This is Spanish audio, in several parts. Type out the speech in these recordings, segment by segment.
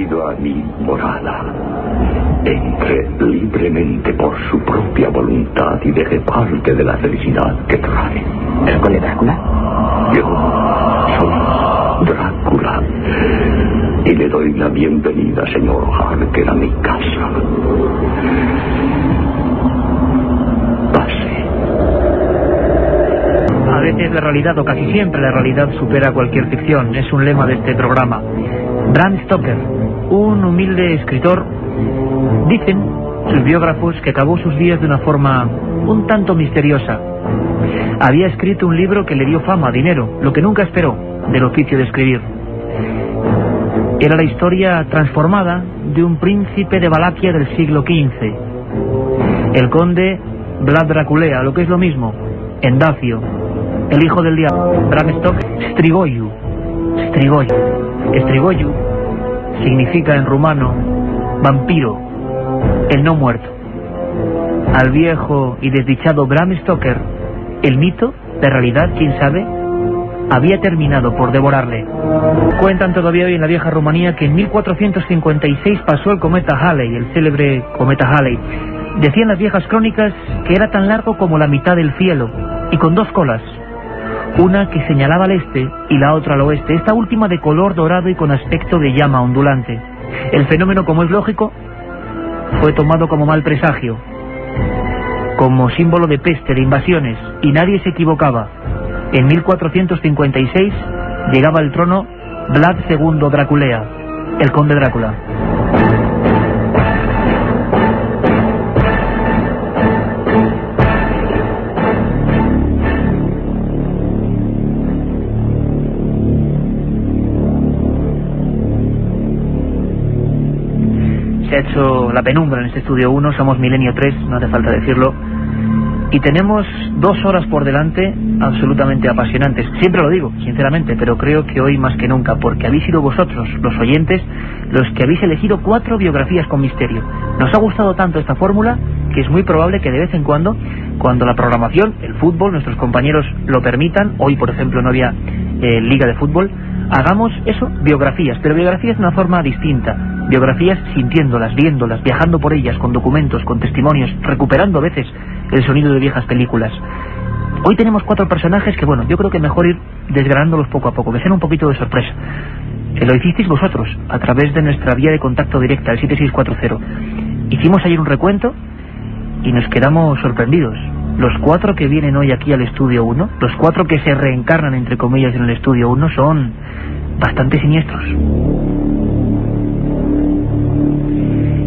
Bienvenido a mi morada. Entre libremente por su propia voluntad y deje parte de la felicidad que trae. ¿El conde Drácula? Yo soy Drácula. Y le doy la bienvenida, señor Harker, a mi casa. Pase. A veces la realidad, o casi siempre la realidad, supera cualquier ficción. Es un lema de este programa. Bram Stoker, un humilde escritor, dicen sus biógrafos que acabó sus días de una forma un tanto misteriosa. Había escrito un libro que le dio fama, dinero, lo que nunca esperó del oficio de escribir. Era la historia transformada de un príncipe de Valaquia del siglo XV, el conde Vlad Draculea, lo que es lo mismo, Endacio, el hijo del diablo. Bram Stoker, Strigoyu. Strigoyu significa en rumano vampiro, el no muerto. Al viejo y desdichado Bram Stoker, el mito, de realidad, quién sabe, había terminado por devorarle. Cuentan todavía hoy en la vieja Rumanía que en 1456 pasó el cometa Halley, el célebre cometa Halley. Decían las viejas crónicas que era tan largo como la mitad del cielo y con dos colas, una que señalaba al este y la otra al oeste, esta última de color dorado y con aspecto de llama ondulante. El fenómeno, como es lógico, fue tomado como mal presagio, como símbolo de peste, de invasiones, y nadie se equivocaba. En 1456 llegaba al trono Vlad II Draculea, el conde Drácula. Se ha hecho la penumbra en este estudio 1, somos Milenio 3, no hace falta decirlo. Y tenemos 2 horas por delante absolutamente apasionantes. Siempre lo digo, sinceramente, pero creo que hoy más que nunca, porque habéis sido vosotros, los oyentes, los que habéis elegido 4 biografías con misterio. Nos ha gustado tanto esta fórmula que es muy probable que de vez en cuando la programación, el fútbol, nuestros compañeros lo permitan, hoy por ejemplo no había liga de fútbol, hagamos eso, biografías, pero biografías de una forma distinta. Biografías sintiéndolas, viéndolas, viajando por ellas, con documentos, con testimonios, recuperando a veces el sonido de viejas películas. Hoy tenemos 4 personajes que, bueno, yo creo que mejor ir desgranándolos poco a poco, que sean un poquito de sorpresa. Lo hicisteis vosotros, a través de nuestra vía de contacto directa, el 7640. Hicimos ayer un recuento y nos quedamos sorprendidos. Los 4 que vienen hoy aquí al estudio 1, los 4 que se reencarnan, entre comillas, en el estudio 1, son bastante siniestros.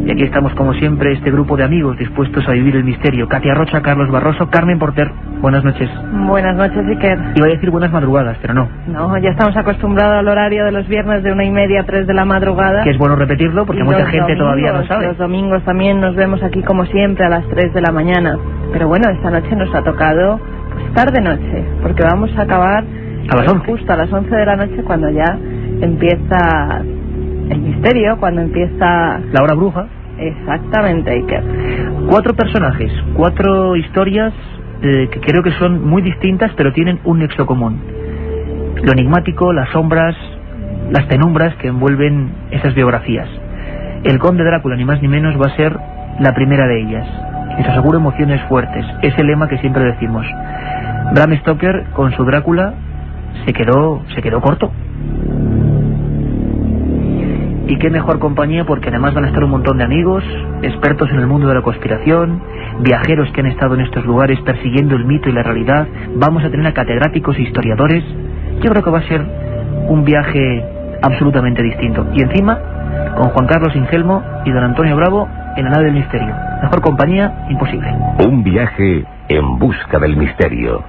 Y aquí estamos, como siempre, este grupo de amigos dispuestos a vivir el misterio. Katia Rocha, Carlos Barroso, Carmen Porter. Buenas noches. Buenas noches, Iker. Iba a decir buenas madrugadas, pero no. No, ya estamos acostumbrados al horario de los viernes de 1:30 a 3 de la madrugada. Que es bueno repetirlo porque mucha gente todavía no sabe. Los domingos también nos vemos aquí, como siempre, a las 3 de la mañana. Pero bueno, esta noche nos ha tocado pues tarde-noche, porque vamos a acabar a las 11. Justo a las 11 de la noche, cuando ya empieza el misterio, cuando empieza la hora bruja. Exactamente, Iker. 4 personajes, 4 historias que creo que son muy distintas, pero tienen un nexo común: lo enigmático, las sombras, las penumbras que envuelven esas biografías. El conde Drácula, ni más ni menos, va a ser la primera de ellas. Les aseguro emociones fuertes, ese lema que siempre decimos. Bram Stoker, con su Drácula, se quedó corto. Y qué mejor compañía, porque además van a estar un montón de amigos, expertos en el mundo de la conspiración, viajeros que han estado en estos lugares persiguiendo el mito y la realidad. Vamos a tener a catedráticos e historiadores. Yo creo que va a ser un viaje absolutamente distinto. Y encima, con Juan Carlos Ingelmo y don Antonio Bravo en la nave del misterio. Mejor compañía, imposible. Un viaje en busca del misterio.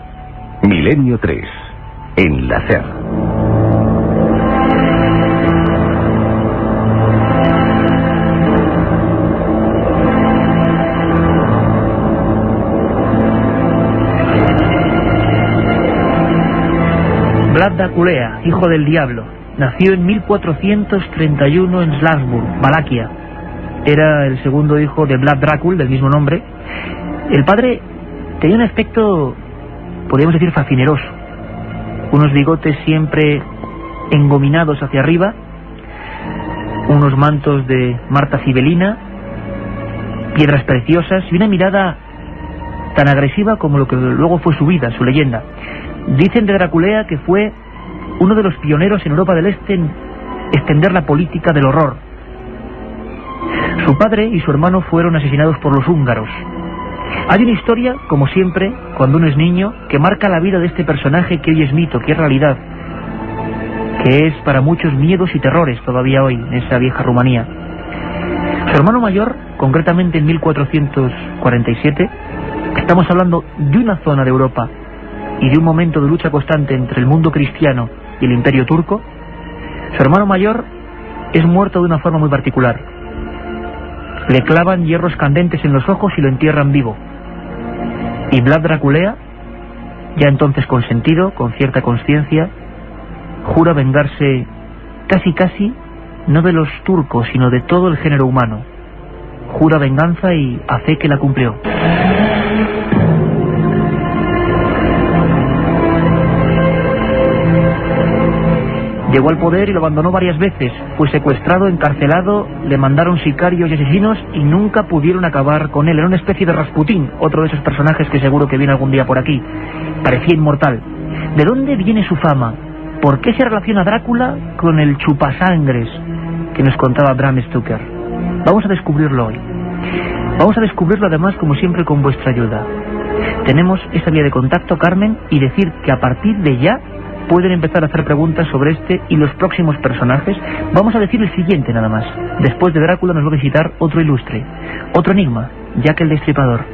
Milenio 3, en la SER. Vlad Draculea, hijo del diablo, nació en 1431 en Salzburg, Valaquia. Era el segundo hijo de Vlad Dracul, del mismo nombre. El padre tenía un aspecto, podríamos decir, fascineroso. Unos bigotes siempre engominados hacia arriba, unos mantos de Marta Cibelina, piedras preciosas y una mirada tan agresiva como lo que luego fue su vida, su leyenda. Dicen de Draculea que fue uno de los pioneros en Europa del Este en extender la política del horror. Su padre y su hermano fueron asesinados por los húngaros. Hay una historia, como siempre, cuando uno es niño, que marca la vida de este personaje que hoy es mito, que es realidad, que es para muchos miedos y terrores todavía hoy en esa vieja Rumanía. Su hermano mayor, concretamente en 1447, estamos hablando de una zona de Europa y de un momento de lucha constante entre el mundo cristiano y el imperio turco. Su hermano mayor es muerto de una forma muy particular. Le clavan hierros candentes en los ojos y lo entierran vivo. Y Vlad Draculea, ya entonces consentido, con cierta conciencia, jura vengarse casi, no de los turcos, sino de todo el género humano. Jura venganza y a fe que la cumplió. Llegó al poder y lo abandonó varias veces. Fue secuestrado, encarcelado, le mandaron sicarios y asesinos y nunca pudieron acabar con él. Era una especie de Rasputín, otro de esos personajes que seguro que viene algún día por aquí. Parecía inmortal. ¿De dónde viene su fama? ¿Por qué se relaciona Drácula con el chupasangres que nos contaba Bram Stoker? Vamos a descubrirlo hoy. Vamos a descubrirlo además, como siempre, con vuestra ayuda. Tenemos esa vía de contacto, Carmen, y decir que a partir de ya pueden empezar a hacer preguntas sobre este y los próximos personajes. Vamos a decir el siguiente nada más. Después de Drácula nos va a visitar otro ilustre, otro enigma, Jack el Destripador.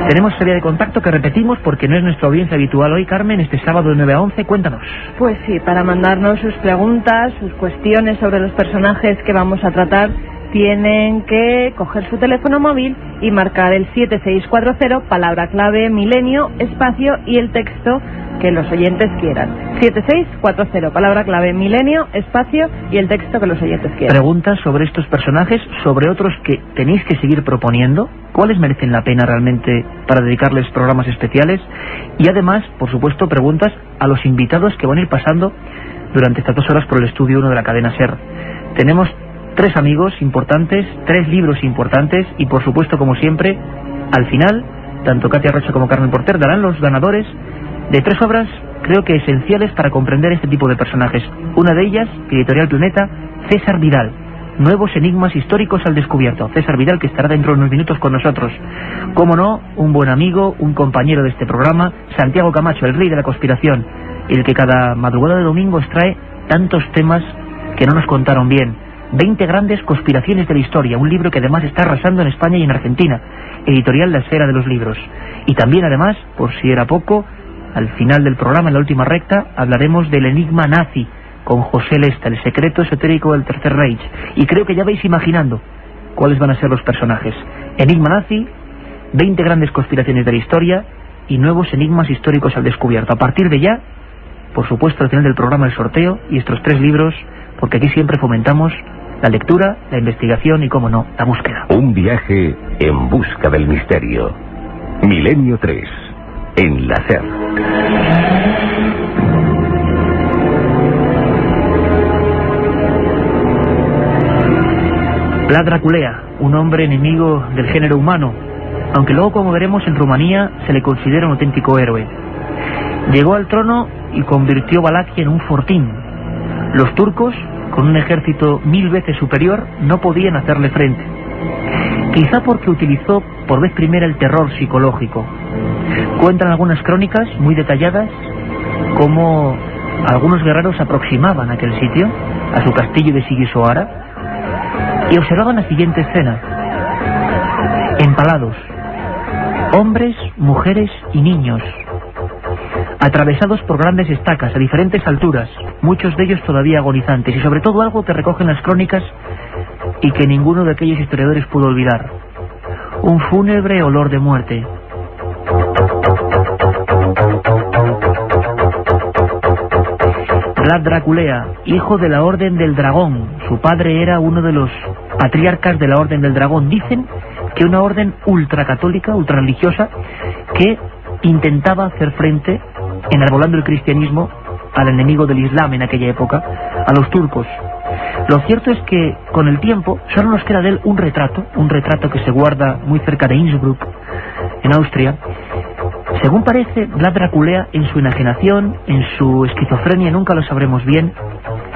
Tenemos esa vía de contacto que repetimos porque no es nuestra audiencia habitual hoy, Carmen, este sábado de 9 a 11, cuéntanos. Pues sí, para mandarnos sus preguntas, sus cuestiones sobre los personajes que vamos a tratar, tienen que coger su teléfono móvil y marcar el 7640, palabra clave milenio, espacio y el texto que los oyentes quieran. 7640, palabra clave milenio, espacio y el texto que los oyentes quieran. Preguntas sobre estos personajes, sobre otros que tenéis que seguir proponiendo, cuáles merecen la pena realmente para dedicarles programas especiales, y además, por supuesto, preguntas a los invitados que van a ir pasando durante estas 2 horas por el estudio 1 de la cadena SER. Tenemos 3 amigos importantes, 3 libros importantes y, por supuesto, como siempre, al final, tanto Katia Rocha como Carmen Porter darán los ganadores de 3 obras, creo que esenciales para comprender este tipo de personajes. Una de ellas, Editorial Planeta, César Vidal, Nuevos enigmas históricos al descubierto. César Vidal, que estará dentro de unos minutos con nosotros. Como no, un buen amigo, un compañero de este programa, Santiago Camacho, el rey de la conspiración, el que cada madrugada de domingo extrae tantos temas que no nos contaron bien. 20 grandes conspiraciones de la historia, un libro que además está arrasando en España y en Argentina, editorial La Esfera de los Libros. Y también además, por si era poco, al final del programa, en la última recta, hablaremos del enigma nazi, con José Lesta, el secreto esotérico del Tercer Reich. Y creo que ya vais imaginando cuáles van a ser los personajes. Enigma nazi, 20 grandes conspiraciones de la historia y nuevos enigmas históricos al descubierto. A partir de ya, por supuesto, al final del programa el sorteo y estos 3 libros, porque aquí siempre fomentamos la lectura, la investigación y, cómo no, la búsqueda. Un viaje en busca del misterio. Milenio 3, en la SER. Vlad Draculea, un hombre enemigo del género humano, aunque luego, como veremos, en Rumanía se le considera un auténtico héroe. Llegó al trono y convirtió Valaquia en un fortín. Los turcos, con un ejército 1000 veces superior, no podían hacerle frente. Quizá porque utilizó por vez primera el terror psicológico. Cuentan algunas crónicas muy detalladas cómo algunos guerreros se aproximaban a aquel sitio, a su castillo de Sigisoara, y observaban la siguiente escena. Empalados, hombres, mujeres y niños, atravesados por grandes estacas a diferentes alturas, muchos de ellos todavía agonizantes, y sobre todo algo que recogen las crónicas y que ninguno de aquellos historiadores pudo olvidar: un fúnebre olor de muerte. Vlad Draculea, hijo de la Orden del Dragón. Su padre era uno de los patriarcas de la Orden del Dragón. Dicen que una orden ultracatólica, ultrarreligiosa, que intentaba hacer frente, enarbolando el cristianismo, al enemigo del Islam en aquella época, a los turcos. Lo cierto es que con el tiempo solo nos queda de él un retrato que se guarda muy cerca de Innsbruck, en Austria. Según parece, Vlad Draculea, en su enajenación, en su esquizofrenia, nunca lo sabremos bien,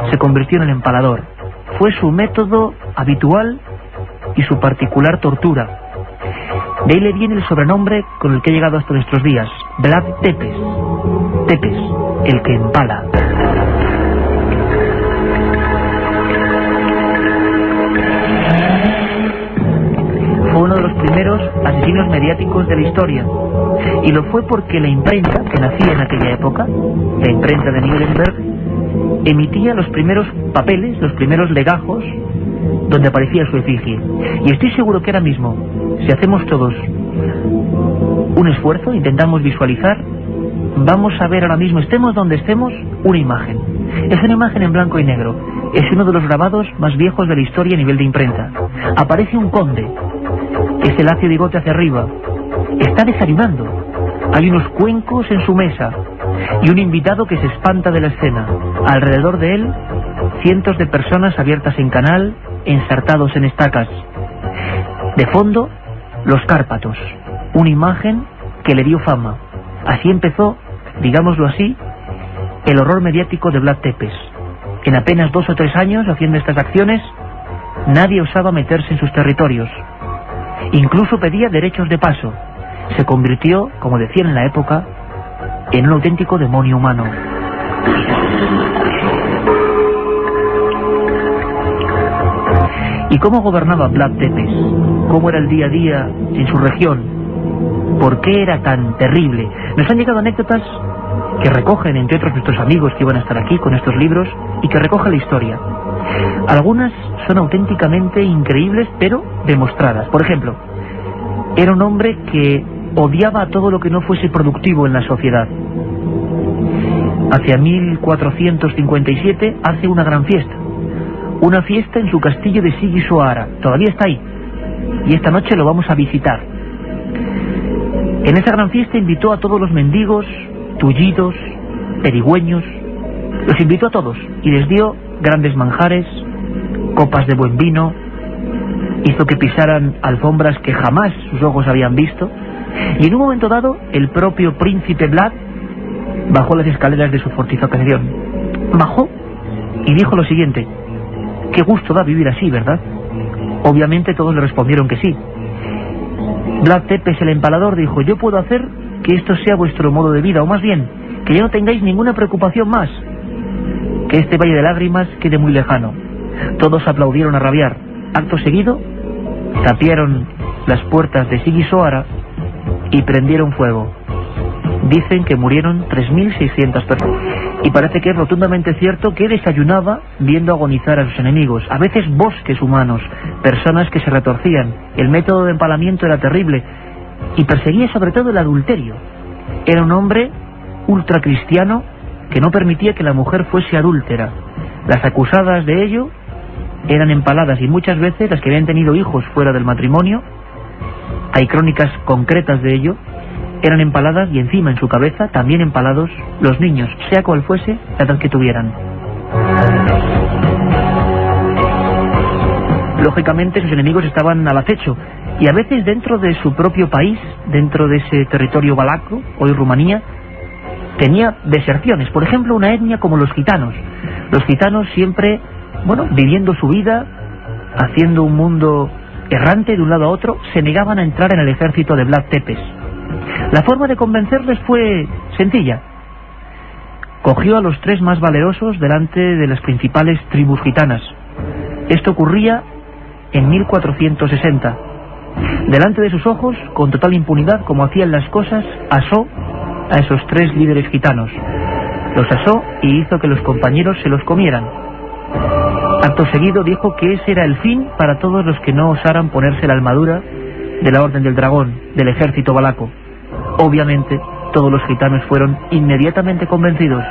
se convirtió en el empalador. Fue su método habitual y su particular tortura. De ahí le viene el sobrenombre con el que ha llegado hasta nuestros días, Vlad Tepes. Tepes, el que empala. Fue uno de los primeros asesinos mediáticos de la historia, y lo fue porque la imprenta que nacía en aquella época, la imprenta de Nuremberg, emitía los primeros papeles, los primeros legajos donde aparecía su efigie. Y estoy seguro que ahora mismo, si hacemos todos un esfuerzo, intentamos visualizar, vamos a ver ahora mismo, estemos donde estemos, una imagen. Es una imagen en blanco y negro. Es uno de los grabados más viejos de la historia a nivel de imprenta. Aparece un conde, ese lacio bigote hacia arriba, está desayunando. Hay unos cuencos en su mesa y un invitado que se espanta de la escena. Alrededor de él, cientos de personas abiertas en canal, ensartados en estacas. De fondo, los Cárpatos, una imagen que le dio fama. Así empezó, digámoslo así, el horror mediático de Vlad Tepes. En apenas 2 o 3 años, haciendo estas acciones, nadie osaba meterse en sus territorios. Incluso pedía derechos de paso. Se convirtió, como decían en la época, en un auténtico demonio humano. ¿Y cómo gobernaba Vlad Tepes? ¿Cómo era el día a día en su región? ¿Por qué era tan terrible? Nos han llegado anécdotas que recogen, entre otros, nuestros amigos que iban a estar aquí con estos libros, y que recogen la historia. Algunas son auténticamente increíbles, pero demostradas. Por ejemplo, era un hombre que odiaba a todo lo que no fuese productivo en la sociedad. Hacia 1457 hace una gran fiesta. Una fiesta en su castillo de Sigishoara. Todavía está ahí. Y esta noche lo vamos a visitar. En esa gran fiesta invitó a todos los mendigos, tullidos, perigüeños. Los invitó a todos y les dio grandes manjares, copas de buen vino. Hizo que pisaran alfombras que jamás sus ojos habían visto. Y en un momento dado, el propio príncipe Vlad bajó las escaleras de su fortificación. Bajó y dijo lo siguiente: qué gusto da vivir así, ¿verdad? Obviamente todos le respondieron que sí. Vlad Tepes, el empalador, dijo: yo puedo hacer que esto sea vuestro modo de vida, o más bien, que ya no tengáis ninguna preocupación más, que este valle de lágrimas quede muy lejano. Todos aplaudieron a rabiar. Acto seguido, tapiaron las puertas de Sigishoara y prendieron fuego. Dicen que murieron 3.600 personas. Y parece que es rotundamente cierto que desayunaba viendo agonizar a sus enemigos. A veces bosques humanos, personas que se retorcían. El método de empalamiento era terrible. Y perseguía sobre todo el adulterio. Era un hombre ultracristiano que no permitía que la mujer fuese adúltera. Las acusadas de ello eran empaladas, y muchas veces las que habían tenido hijos fuera del matrimonio, hay crónicas concretas de ello, eran empaladas, y encima en su cabeza también empalados los niños, sea cual fuese la edad que tuvieran. Lógicamente sus enemigos estaban al acecho, y a veces dentro de su propio país, dentro de ese territorio valaco, hoy Rumanía, tenía deserciones. Por ejemplo, una etnia como los gitanos. Los gitanos siempre, viviendo su vida, haciendo un mundo errante de un lado a otro, se negaban a entrar en el ejército de Vlad Tepes. La forma de convencerles fue sencilla. Cogió a los 3 más valerosos delante de las principales tribus gitanas. Esto ocurría en 1460. Delante de sus ojos, con total impunidad, como hacían las cosas, asó a esos 3 líderes gitanos. Los asó y hizo que los compañeros se los comieran. Acto seguido dijo que ese era el fin para todos los que no osaran ponerse la armadura de la Orden del Dragón, del ejército valaco. Obviamente, todos los gitanos fueron inmediatamente convencidos.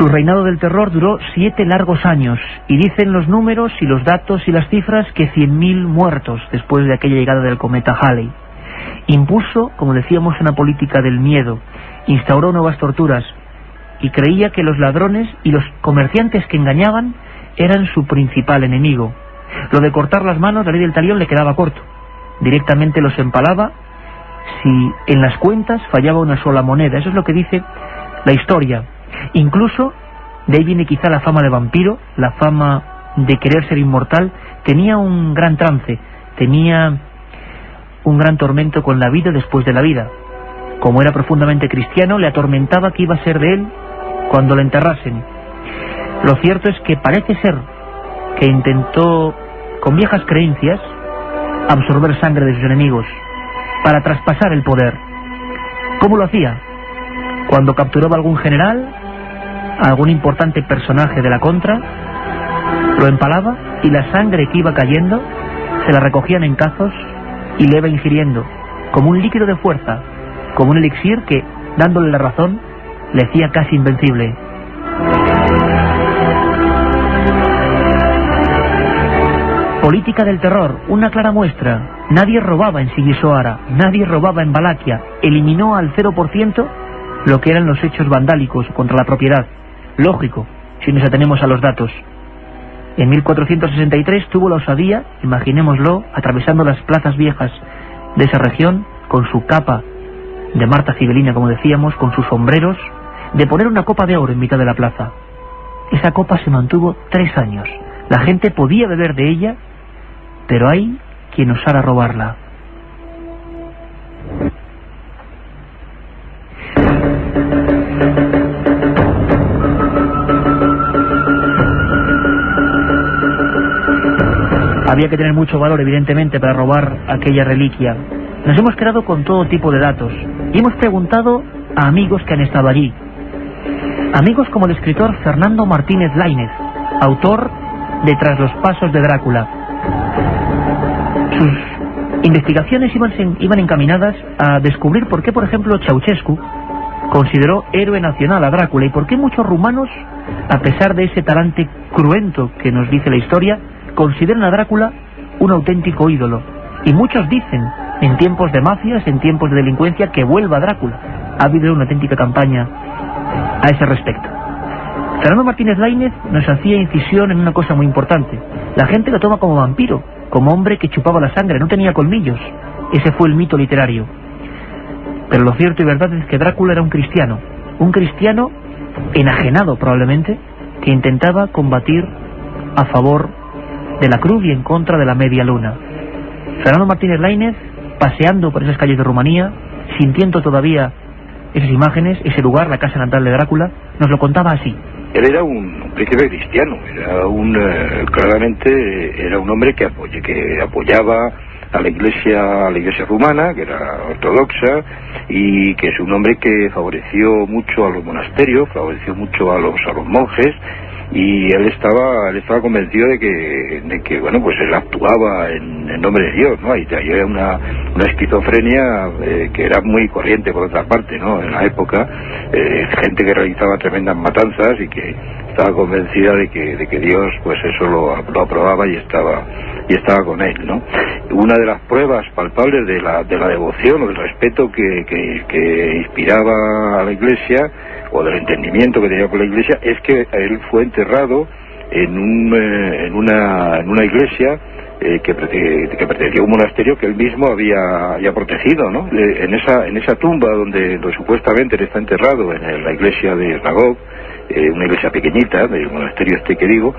Su reinado del terror duró 7 largos años, y dicen los números y los datos y las cifras que 100.000 muertos después de aquella llegada del cometa Halley. Impuso, como decíamos, una política del miedo, instauró nuevas torturas, y creía que los ladrones y los comerciantes que engañaban eran su principal enemigo. Lo de cortar las manos, la ley del talión, le quedaba corto. Directamente los empalaba si en las cuentas fallaba una sola moneda. Eso es lo que dice la historia. Incluso, de ahí viene quizá la fama de vampiro, la fama de querer ser inmortal. Tenía un gran trance, tenía un gran tormento con la vida después de la vida. Como era profundamente cristiano, le atormentaba que iba a ser de él cuando lo enterrasen. Lo cierto es que parece ser que intentó, con viejas creencias, absorber sangre de sus enemigos para traspasar el poder. ¿Cómo lo hacía? Cuando capturaba a algún general, a algún importante personaje de la contra, lo empalaba y la sangre que iba cayendo se la recogían en cazos y le iba ingiriendo como un líquido de fuerza, como un elixir que, dándole la razón, le hacía casi invencible. Política del terror, una clara muestra. Nadie robaba en Sigisoara, nadie robaba en Valaquia. Eliminó al 0% lo que eran los hechos vandálicos contra la propiedad. Lógico, si nos atenemos a los datos. En 1463 tuvo la osadía, imaginémoslo, atravesando las plazas viejas de esa región, con su capa de Marta Cibelina, como decíamos, con sus sombreros, de poner una copa de oro en mitad de la plaza. Esa copa se mantuvo 3 años. La gente podía beber de ella, pero hay quien osara robarla. Había que tener mucho valor, evidentemente, para robar aquella reliquia. Nos hemos quedado con todo tipo de datos y hemos preguntado a amigos que han estado allí. Amigos como el escritor Fernando Martínez Laínez, autor de Tras los pasos de Drácula. Sus investigaciones iban encaminadas a descubrir por qué, por ejemplo, Ceausescu consideró héroe nacional a Drácula y por qué muchos rumanos, a pesar de ese talante cruento que nos dice la historia, consideran a Drácula un auténtico ídolo. Y muchos dicen, en tiempos de mafias, en tiempos de delincuencia, que vuelva Drácula. Ha habido una auténtica campaña a ese respecto. Fernando Martínez Laínez nos hacía incisión en una cosa muy importante. La gente lo toma como vampiro, como hombre que chupaba la sangre, no tenía colmillos. Ese fue el mito literario. Pero lo cierto y verdad es que Drácula era un cristiano enajenado probablemente, que intentaba combatir a favor de la cruz y en contra de la media luna. Fernando Martínez Laínez, paseando por esas calles de Rumanía, sintiendo todavía esas imágenes, ese lugar, la casa natal de Drácula, nos lo contaba así. Él era un príncipe cristiano, claramente era un hombre que apoyaba a la iglesia rumana, que era ortodoxa, y que es un hombre que favoreció mucho a los monasterios, favoreció mucho a los monjes, y él estaba convencido de que bueno, pues él actuaba en nombre de Dios, ¿no? Y había una esquizofrenia que era muy corriente por otra parte, ¿no? En la época, gente que realizaba tremendas matanzas y que estaba convencida de que Dios, pues eso lo aprobaba y estaba con él, ¿no? Una de las pruebas palpables de la devoción o del respeto que inspiraba a la Iglesia, o del entendimiento que tenía por la Iglesia, es que él fue enterrado en una iglesia que pertenecía a un monasterio que él mismo había protegido, ¿no? En esa tumba donde supuestamente él está enterrado, en la iglesia de Ragov, una iglesia pequeñita del monasterio que digo,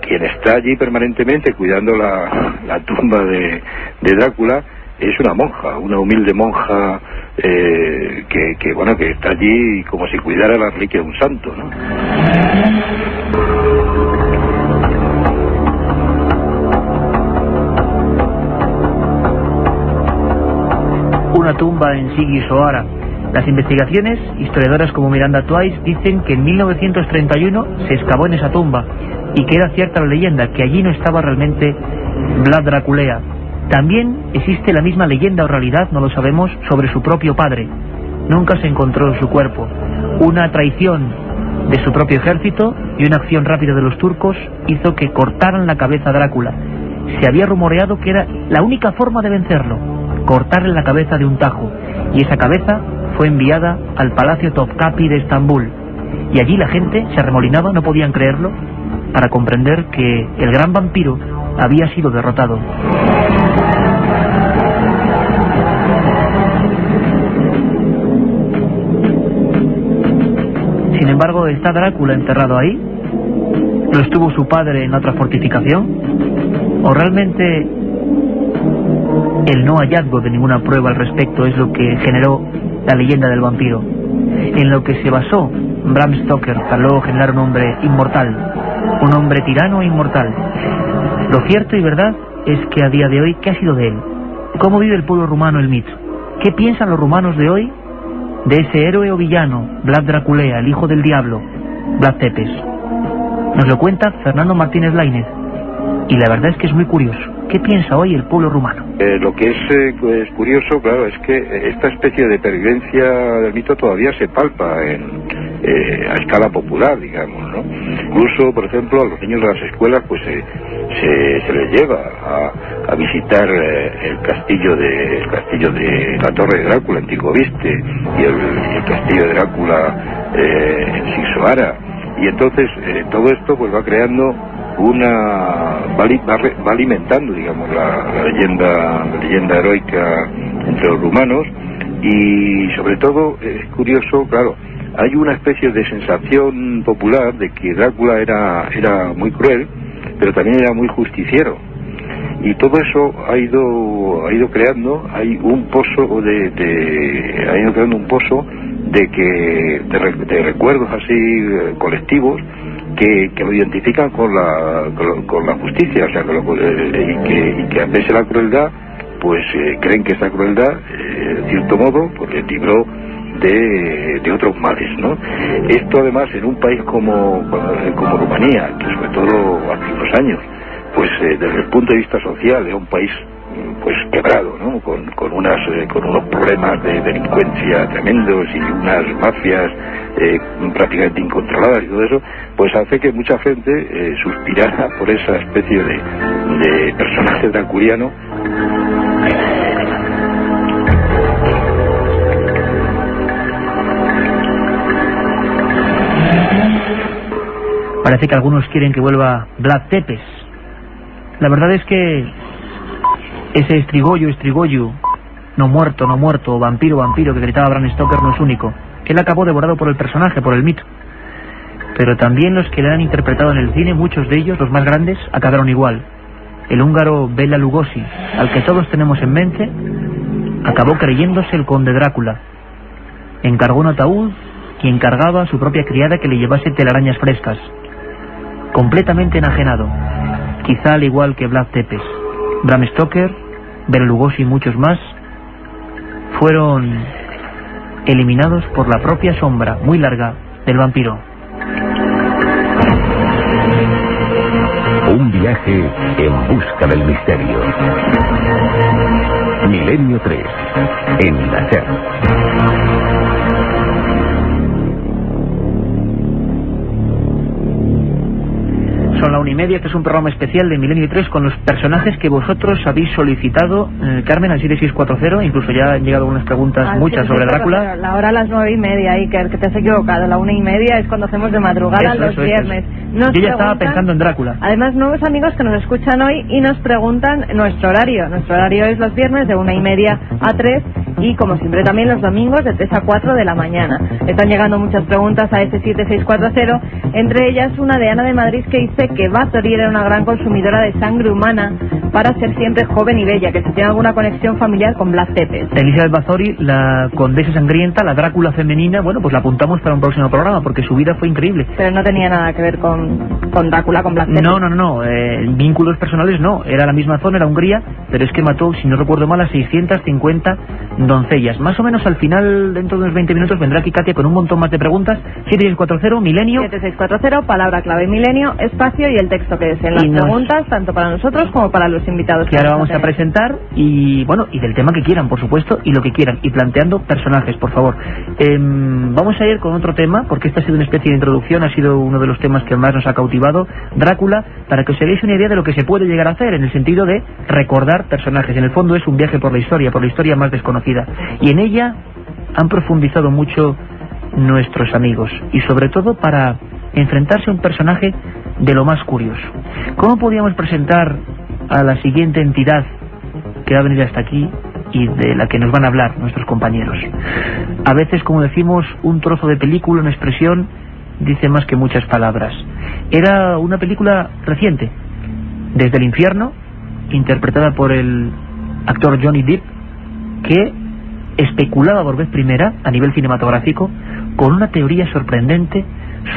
quien está allí permanentemente cuidando la tumba de Drácula es una monja, una humilde monja que está allí como si cuidara la reliquia de un santo, ¿no? Una tumba en Sigisoara. Las investigaciones, historiadoras como Miranda Twice, dicen que en 1931 se excavó en esa tumba y que era cierta la leyenda, que allí no estaba realmente Vlad Draculea. También existe la misma leyenda o realidad, no lo sabemos, sobre su propio padre. Nunca se encontró su cuerpo. Una traición de su propio ejército, y una acción rápida de los turcos hizo que cortaran la cabeza a Drácula. Se había rumoreado que era la única forma de vencerlo, cortarle la cabeza de un tajo, y esa cabeza fue enviada al Palacio Topkapi de Estambul, y allí la gente se arremolinaba, no podían creerlo, para comprender que el gran vampiro había sido derrotado. Sin embargo, ¿está Drácula enterrado ahí? ¿Lo estuvo su padre en otra fortificación? ¿O realmente el no hallazgo de ninguna prueba al respecto es lo que generó la leyenda del vampiro, en lo que se basó Bram Stoker para luego generar un hombre inmortal, un hombre tirano e inmortal? Lo cierto y verdad es que a día de hoy, ¿qué ha sido de él? ¿Cómo vive el pueblo rumano el mito? ¿Qué piensan los rumanos de hoy de ese héroe o villano, Vlad Draculea, el hijo del diablo, Vlad Tepes? Nos lo cuenta Fernando Martínez Lainez, y la verdad es que es muy curioso. ¿Qué piensa hoy el pueblo rumano? Lo que es curioso, claro, es que esta especie de pervivencia del mito todavía se palpa a escala popular, digamos, ¿no? Incluso, por ejemplo, a los niños de las escuelas pues se les lleva a visitar el castillo de la Torre de Drácula en Tigoviste y el castillo de Drácula en Sixoara, y entonces todo esto pues va creando va alimentando, digamos, la leyenda heroica entre los rumanos. Y sobre todo es curioso, claro, hay una especie de sensación popular de que Drácula era muy cruel, pero también era muy justiciero, y todo eso ha ido creando un pozo de recuerdos así colectivos que lo identifican con la justicia, o sea, y que a pesar de la crueldad, pues creen que esa crueldad, de cierto modo, pues les libró de otros males, ¿no? Esto además en un país como Rumanía, que sobre todo hace unos años, pues desde el punto de vista social era un país pues quebrado, ¿no? Con unos problemas de delincuencia tremendos y unas mafias prácticamente incontroladas y todo eso, pues hace que mucha gente suspirara por esa especie de personaje draculiano. Parece que algunos quieren que vuelva Vlad Tepes. La verdad es que ese Estrigoyu, no muerto, o vampiro que gritaba Bram Stoker no es único. Él acabó devorado por el personaje, por el mito. Pero también los que le han interpretado en el cine, muchos de ellos, los más grandes, acabaron igual. El húngaro Bela Lugosi, al que todos tenemos en mente, acabó creyéndose el conde Drácula. Encargó un ataúd y encargaba a su propia criada que le llevase telarañas frescas. Completamente enajenado, quizá al igual que Vlad Tepes. Bram Stoker, Bela Lugosi y muchos más fueron eliminados por la propia sombra muy larga del vampiro. Un viaje en busca del misterio. Milenio 3, en la SER. Son la 1:30, que es un programa especial de Milenio 3 con los personajes que vosotros habéis solicitado, Carmen, al 7640. Incluso ya han llegado algunas preguntas, muchas sobre Drácula. La hora a las 9:30, Iker, que te has equivocado. La 1:30 es cuando hacemos de madrugada los viernes. Yo ya estaba pensando en Drácula. Además, nuevos amigos que nos escuchan hoy y nos preguntan nuestro horario. Nuestro horario es los viernes de 1:30 a 3 y, como siempre, también los domingos de 3 a 4 de la mañana. Están llegando muchas preguntas a ese 7640, entre ellas una de Ana de Madrid que dice que Bathory era una gran consumidora de sangre humana para ser siempre joven y bella, que si tiene alguna conexión familiar con Vlad Tepes. Elizabeth Bathory, la condesa sangrienta, la Drácula femenina, bueno, pues la apuntamos para un próximo programa, porque su vida fue increíble. Pero no tenía nada que ver con Drácula, con Vlad Tepes. No, vínculos personales no, era la misma zona, era Hungría, pero es que mató, si no recuerdo mal, a 650 doncellas. Más o menos al final, dentro de unos 20 minutos, vendrá aquí Katia con un montón más de preguntas. 7640, Milenio. 7640, palabra clave Milenio, espacio y el texto que deseen las preguntas, tanto para nosotros como para los tenemos invitados. Que ahora vamos a presentar y bueno, y del tema que quieran, por supuesto, y lo que quieran, y planteando personajes, por favor. Vamos a ir con otro tema, porque esta ha sido una especie de introducción, ha sido uno de los temas que más nos ha cautivado, Drácula, para que os hagáis una idea de lo que se puede llegar a hacer, en el sentido de recordar personajes. En el fondo es un viaje por la historia más desconocida, y en ella han profundizado mucho nuestros amigos, y sobre todo para enfrentarse a un personaje de lo más curioso. ¿Cómo podíamos presentar a la siguiente entidad que va a venir hasta aquí y de la que nos van a hablar nuestros compañeros? A veces, como decimos, un trozo de película, una expresión, dice más que muchas palabras. Era una película reciente, Desde el infierno, interpretada por el actor Johnny Depp, que especulaba por vez primera, a nivel cinematográfico, con una teoría sorprendente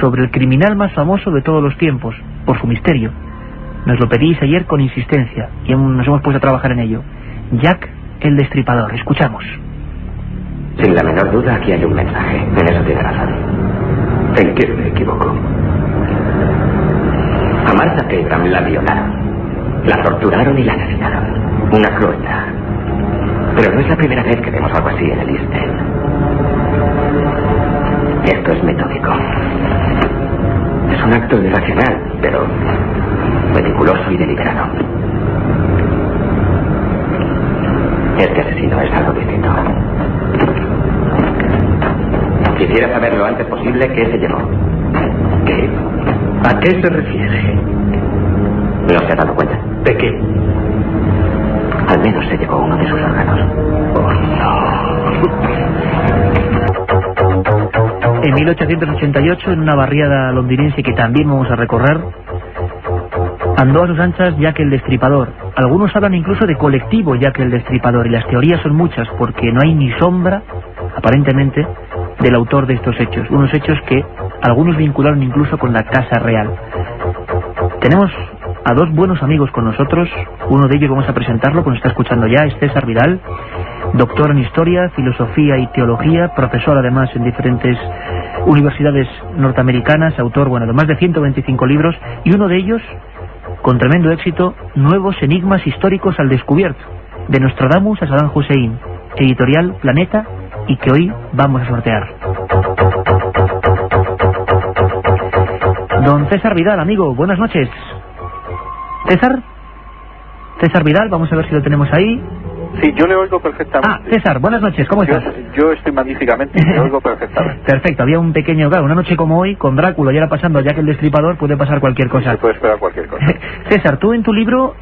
sobre el criminal más famoso de todos los tiempos, por su misterio. Nos lo pedís ayer con insistencia y nos hemos puesto a trabajar en ello. Jack el Destripador. Escuchamos. Sin la menor duda, aquí hay un mensaje. En eso tiene razón. ¿En qué me equivoco? A Martha Abraham la violaron, la torturaron y la asesinaron. Una crueldad. Pero no es la primera vez que vemos algo así en el East End. Esto es metódico. Es un acto irracional, pero meticuloso y deliberado. Este asesino es algo distinto. Quisiera saber lo antes posible qué se llevó. ¿Qué? ¿A qué se refiere? ¿No se ha dado cuenta? ¿De qué? Al menos se llevó uno de sus órganos. Oh, no. En 1888, en una barriada londinense que también vamos a recorrer, andó a sus anchas Jack el Destripador. Algunos hablan incluso de colectivo Jack el Destripador, y las teorías son muchas, porque no hay ni sombra, aparentemente, del autor de estos hechos. Unos hechos que algunos vincularon incluso con la Casa Real. Tenemos a dos buenos amigos con nosotros. Uno de ellos vamos a presentarlo, pues está escuchando ya, es César Vidal, doctor en Historia, Filosofía y Teología, profesor además en diferentes universidades norteamericanas, autor, bueno, de más de 125 libros, y uno de ellos, con tremendo éxito, Nuevos enigmas históricos al descubierto, de Nostradamus a Saddam Hussein, editorial Planeta, y que hoy vamos a sortear. Don César Vidal, amigo, buenas noches. César Vidal, vamos a ver si lo tenemos ahí. Sí, yo le oigo perfectamente. Ah, César, buenas noches, ¿cómo estás? Yo estoy magníficamente, le oigo perfectamente. Perfecto, había un pequeño, claro, una noche como hoy, con Drácula y ahora pasando a Jack el Destripador, puede pasar cualquier cosa. Se puede esperar cualquier cosa. César, tú en tu libro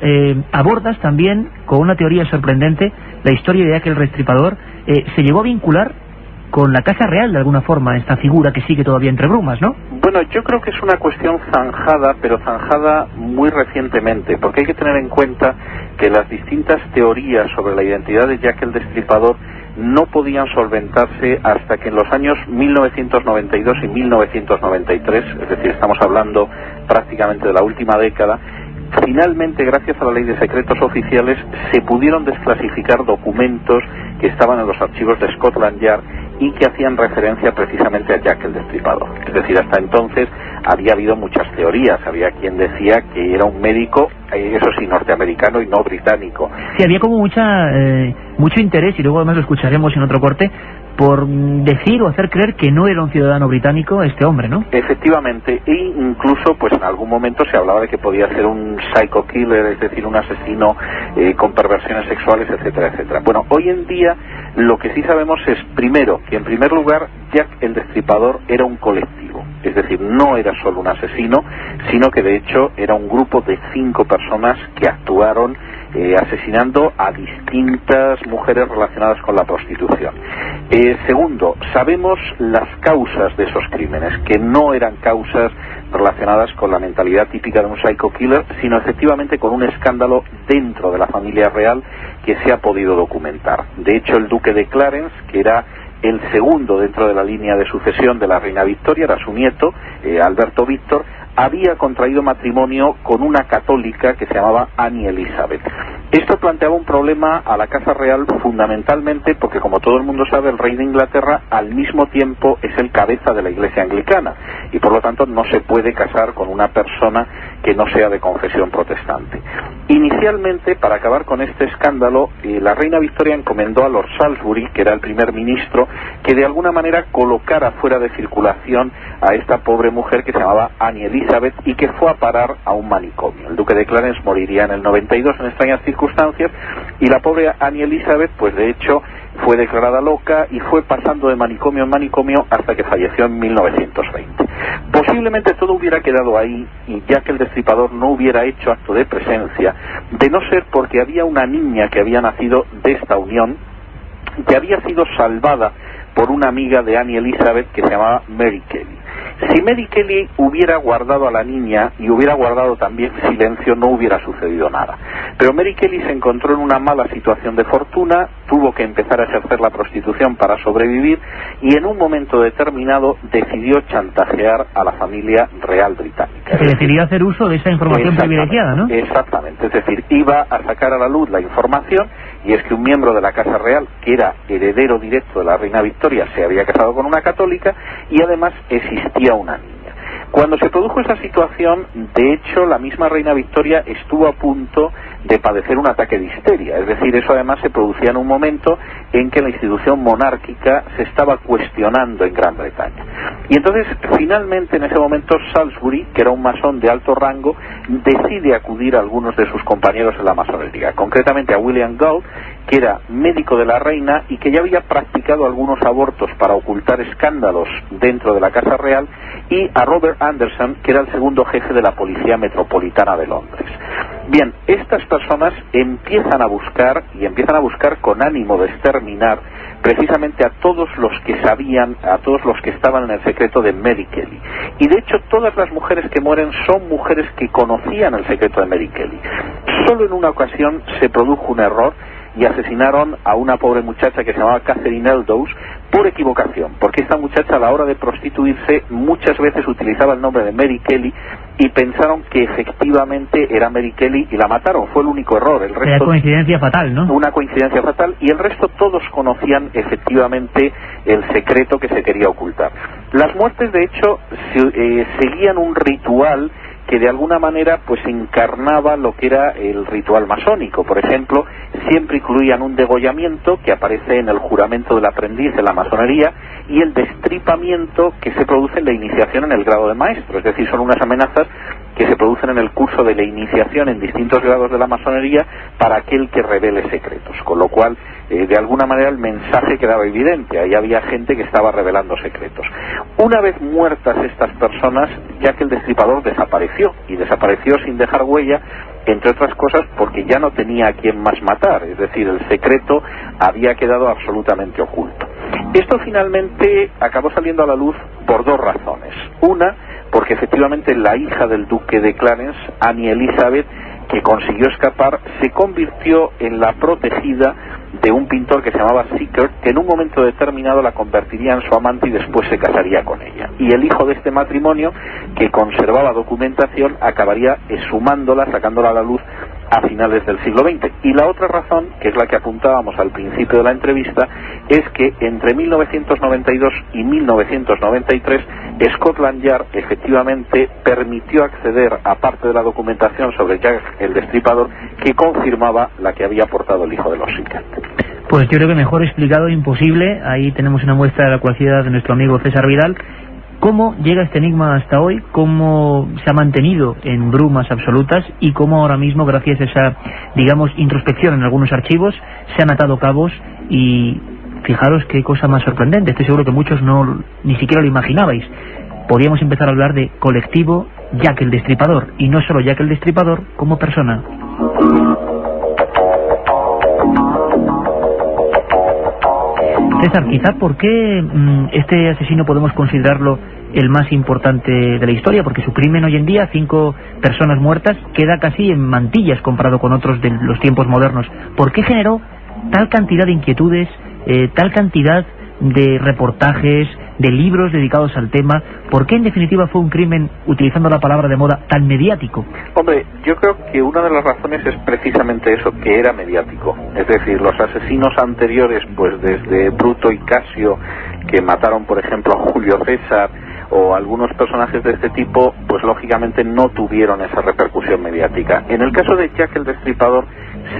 abordas también, con una teoría sorprendente, la historia de Jack el Destripador. ¿Se llegó a vincular con la Casa Real de alguna forma esta figura que sigue todavía entre brumas, no? Bueno, yo creo que es una cuestión zanjada, pero zanjada muy recientemente, porque hay que tener en cuenta que las distintas teorías sobre la identidad de Jack el Destripador no podían solventarse hasta que en los años 1992 y 1993, es decir, estamos hablando prácticamente de la última década. Finalmente, gracias a la ley de secretos oficiales, se pudieron desclasificar documentos que estaban en los archivos de Scotland Yard y que hacían referencia precisamente a Jack el Destripador. Es decir, hasta entonces había habido muchas teorías. Había quien decía que era un médico, eso sí, norteamericano y no británico. Sí, había como mucho interés, y luego además lo escucharemos en otro corte, por decir o hacer creer que no era un ciudadano británico este hombre, ¿no? Efectivamente, e incluso pues en algún momento se hablaba de que podía ser un psycho killer, es decir, un asesino con perversiones sexuales, etcétera, etcétera. Bueno, hoy en día lo que sí sabemos es, primero, que en primer lugar Jack el Destripador era un colectivo, es decir, no era solo un asesino, sino que de hecho era un grupo de 5 personas que actuaron asesinando a distintas mujeres relacionadas con la prostitución. Segundo, sabemos las causas de esos crímenes, que no eran causas relacionadas con la mentalidad típica de un psycho killer, sino efectivamente con un escándalo dentro de la familia real que se ha podido documentar. De hecho, el duque de Clarence, que era el segundo dentro de la línea de sucesión de la reina Victoria, era su nieto, Alberto Víctor, había contraído matrimonio con una católica que se llamaba Annie Elizabeth. Esto planteaba un problema a la Casa Real fundamentalmente porque, como todo el mundo sabe, el rey de Inglaterra al mismo tiempo es el cabeza de la Iglesia anglicana y por lo tanto no se puede casar con una persona que no sea de confesión protestante. Inicialmente, para acabar con este escándalo, la reina Victoria encomendó a Lord Salisbury, que era el primer ministro, que de alguna manera colocara fuera de circulación a esta pobre mujer que se llamaba Annie Elizabeth y que fue a parar a un manicomio. El duque de Clarence moriría en el 92 en extrañas circunstancias y la pobre Annie Elizabeth, pues de hecho, fue declarada loca y fue pasando de manicomio en manicomio hasta que falleció en 1920. Posiblemente todo hubiera quedado ahí y Jack el Destripador no hubiera hecho acto de presencia, de no ser porque había una niña que había nacido de esta unión, que había sido salvada por una amiga de Annie Elizabeth que se llamaba Mary Kelly. Si Mary Kelly hubiera guardado a la niña y hubiera guardado también silencio, no hubiera sucedido nada. Pero Mary Kelly se encontró en una mala situación de fortuna, tuvo que empezar a ejercer la prostitución para sobrevivir y en un momento determinado decidió chantajear a la familia real británica. Se decidió hacer uso de esa información privilegiada, ¿no? Exactamente, es decir, iba a sacar a la luz la información, y es que un miembro de la Casa Real, que era heredero directo de la reina Victoria, se había casado con una católica y además existía una niña. Cuando se produjo esa situación, de hecho, la misma reina Victoria estuvo a punto de padecer un ataque de histeria. Es decir, eso además se producía en un momento en que la institución monárquica se estaba cuestionando en Gran Bretaña. Y entonces, finalmente, en ese momento, Salisbury, que era un masón de alto rango, decide acudir a algunos de sus compañeros en la masonería, concretamente a William Gould, que era médico de la reina y que ya había practicado algunos abortos para ocultar escándalos dentro de la Casa Real, y a Robert Anderson, que era el segundo jefe de la Policía Metropolitana de Londres. Bien, estas personas empiezan a buscar con ánimo de exterminar precisamente a todos los que sabían, a todos los que estaban en el secreto de Mary Kelly. Y de hecho todas las mujeres que mueren son mujeres que conocían el secreto de Mary Kelly. Solo en una ocasión se produjo un error y asesinaron a una pobre muchacha que se llamaba Catherine Eldowes por equivocación, porque esta muchacha a la hora de prostituirse muchas veces utilizaba el nombre de Mary Kelly y pensaron que efectivamente era Mary Kelly y la mataron. Fue el único error. El resto, era coincidencia fatal, ¿no? Una coincidencia fatal, y el resto todos conocían efectivamente el secreto que se quería ocultar. Las muertes, de hecho, seguían un ritual que de alguna manera pues encarnaba lo que era el ritual masónico. Por ejemplo, siempre incluían un degollamiento que aparece en el juramento del aprendiz de la masonería y el destripamiento que se produce en la iniciación en el grado de maestro. Es decir, son unas amenazas que se producen en el curso de la iniciación en distintos grados de la masonería para aquel que revele secretos, con lo cual de alguna manera el mensaje quedaba evidente. Ahí había gente que estaba revelando secretos. Una vez muertas estas personas, Jack el Destripador desapareció, y desapareció sin dejar huella, entre otras cosas porque ya no tenía a quién más matar. Es decir, el secreto había quedado absolutamente oculto. Esto finalmente acabó saliendo a la luz por dos razones. Una, porque efectivamente la hija del duque de Clarence, Annie Elizabeth, que consiguió escapar, se convirtió en la protegida de un pintor que se llamaba Sickert, que en un momento determinado la convertiría en su amante y después se casaría con ella. Y el hijo de este matrimonio, que conservaba documentación, acabaría exhumándola, sacándola a la luz a finales del siglo XX. Y la otra razón, que es la que apuntábamos al principio de la entrevista, es que entre 1992 y 1993 Scotland Yard efectivamente permitió acceder a parte de la documentación sobre Jack el Destripador que confirmaba la que había aportado el hijo de los Sickert. Pues yo creo que mejor explicado imposible. Ahí tenemos una muestra de la cualidad de nuestro amigo César Vidal. ¿Cómo llega este enigma hasta hoy? ¿Cómo se ha mantenido en brumas absolutas? Y cómo ahora mismo, gracias a esa, digamos, introspección en algunos archivos, se han atado cabos. Y fijaros qué cosa más sorprendente. Estoy seguro que muchos ni siquiera lo imaginabais. Podríamos empezar a hablar de colectivo Jack el Destripador. Y no solo Jack el Destripador, como persona. César, quizá ¿por qué este asesino podemos considerarlo el más importante de la historia? Porque su crimen hoy en día, 5 personas muertas, queda casi en mantillas comparado con otros de los tiempos modernos. ¿Por qué generó tal cantidad de inquietudes, tal cantidad de reportajes, de libros dedicados al tema? ¿Por qué en definitiva fue un crimen, utilizando la palabra de moda, tan mediático? Hombre, yo creo que una de las razones es precisamente eso, que era mediático. Es decir, los asesinos anteriores, pues desde Bruto y Casio, que mataron por ejemplo a Julio César, o algunos personajes de este tipo, pues lógicamente no tuvieron esa repercusión mediática. En el caso de Jack el Destripador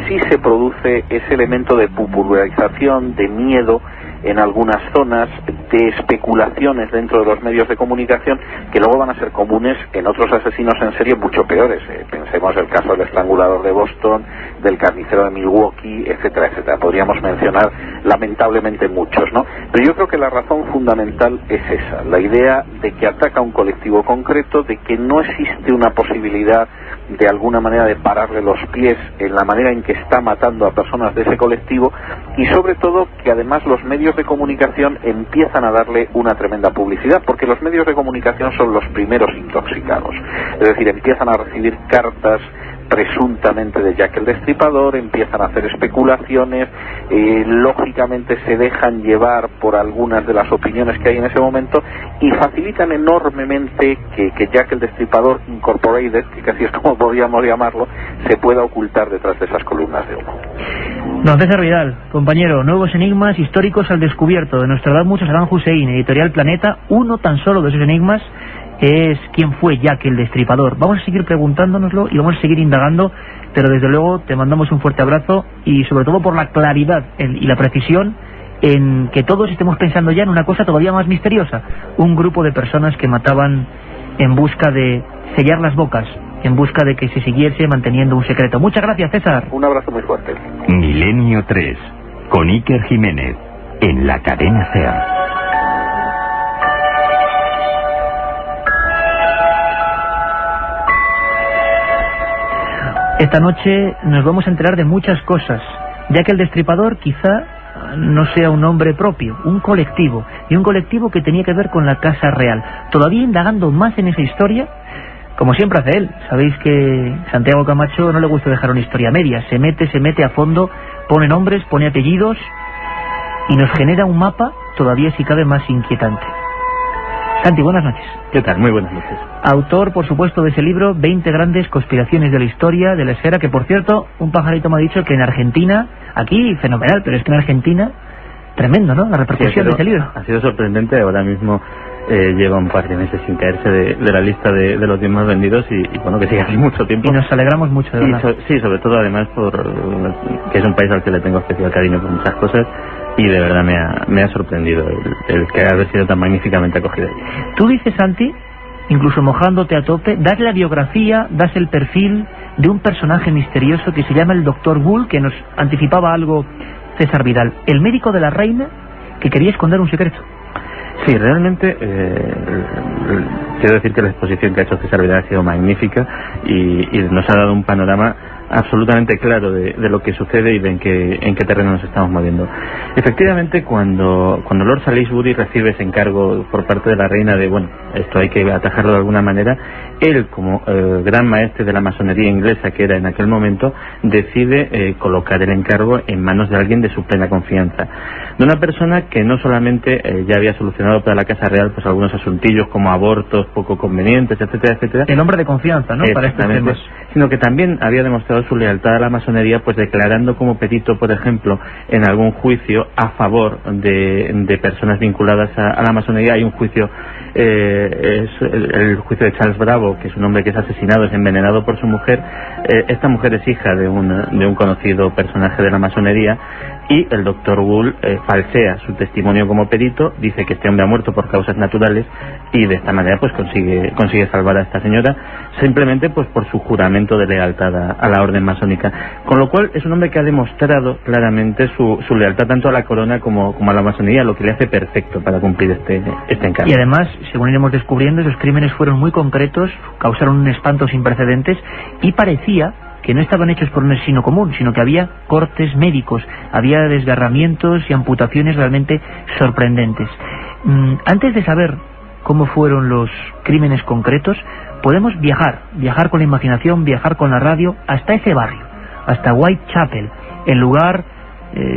sí se produce ese elemento de popularización, de miedo en algunas zonas, de especulaciones dentro de los medios de comunicación que luego van a ser comunes en otros asesinos en serie mucho peores. Pensemos el caso del estrangulador de Boston, del carnicero de Milwaukee, etcétera, etcétera. Podríamos mencionar lamentablemente muchos, ¿no? Pero yo creo que la razón fundamental es esa, la idea de que ataca a un colectivo concreto, de que no existe una posibilidad de alguna manera de pararle los pies en la manera en que está matando a personas de ese colectivo, y sobre todo que además los medios de comunicación empiezan a darle una tremenda publicidad, porque los medios de comunicación son los primeros intoxicados. Es decir, empiezan a recibir cartas presuntamente de Jack el Destripador, empiezan a hacer especulaciones, lógicamente se dejan llevar por algunas de las opiniones que hay en ese momento y facilitan enormemente que Jack el Destripador Incorporated, que casi es como podríamos llamarlo, se pueda ocultar detrás de esas columnas de humo. Don César Vidal, compañero, nuevos enigmas históricos al descubierto de Nostradamus a Saddam Hussein, Editorial Planeta. Uno tan solo de esos enigmas es quién fue Jack el Destripador. Vamos a seguir preguntándonoslo y vamos a seguir indagando, pero desde luego te mandamos un fuerte abrazo y sobre todo por la claridad y la precisión en que todos estemos pensando ya en una cosa todavía más misteriosa, un grupo de personas que mataban en busca de sellar las bocas, en busca de que se siguiese manteniendo un secreto. Muchas gracias, César. Un abrazo muy fuerte. Milenio 3, con Iker Jiménez, en la cadena SER. Esta noche nos vamos a enterar de muchas cosas, ya que el Destripador quizá no sea un nombre propio, un colectivo, y un colectivo que tenía que ver con la Casa Real. Todavía indagando más en esa historia, como siempre hace él. Sabéis que Santiago Camacho no le gusta dejar una historia media, se mete a fondo, pone nombres, pone apellidos y nos genera un mapa todavía si cabe más inquietante. Santi, buenas noches. ¿Qué tal? Muy buenas noches. Autor, por supuesto, de ese libro, 20 grandes conspiraciones de la historia de la esfera, que por cierto, un pajarito me ha dicho que en Argentina, aquí fenomenal, pero es que en Argentina, tremendo, ¿no? La repercusión de ese libro. Ha sido sorprendente, ahora mismo lleva un par de meses sin caerse de la lista de los 10 más vendidos y bueno, que siga así mucho tiempo. Y nos alegramos mucho, de verdad. Sí, sobre todo además por que es un país al que le tengo especial cariño por muchas cosas. Y de verdad me ha sorprendido el que haya sido tan magníficamente acogido. Tú dices, Santi, incluso mojándote a tope, das la biografía, das el perfil de un personaje misterioso que se llama el Dr. Bull, que nos anticipaba algo César Vidal, el médico de la reina que quería esconder un secreto. Sí, realmente quiero decir que la exposición que ha hecho César Vidal ha sido magnífica y nos ha dado un panorama absolutamente claro de lo que sucede y de en qué terreno nos estamos moviendo. Efectivamente, cuando Lord Salisbury recibe ese encargo por parte de la reina de, bueno, esto hay que atajarlo de alguna manera, él, como gran maestre de la masonería inglesa que era en aquel momento, decide colocar el encargo en manos de alguien de su plena confianza, de una persona que no solamente ya había solucionado para la Casa Real pues algunos asuntillos como abortos poco convenientes, etcétera, etcétera. El hombre de confianza, ¿no? Para estos temas. Sino que también había demostrado su lealtad a la masonería, pues declarando como perito, por ejemplo, en algún juicio a favor de personas vinculadas a la masonería. Hay un juicio, es el juicio de Charles Bravo, que es un hombre que es asesinado, es envenenado por su mujer. Esta mujer es hija de un conocido personaje de la masonería, y el doctor Wool falsea su testimonio como perito, dice que este hombre ha muerto por causas naturales, y de esta manera pues consigue salvar a esta señora, simplemente pues por su juramento de lealtad a la orden masónica, con lo cual es un hombre que ha demostrado claramente su lealtad tanto a la corona como a la masonería, lo que le hace perfecto para cumplir este encargo. Y además, según iremos descubriendo, esos crímenes fueron muy concretos, causaron un espanto sin precedentes, y parecía que no estaban hechos por un asesino común, sino que había cortes médicos, había desgarramientos y amputaciones realmente sorprendentes. Antes de saber cómo fueron los crímenes concretos, podemos viajar con la imaginación, viajar con la radio hasta ese barrio, hasta Whitechapel, el lugar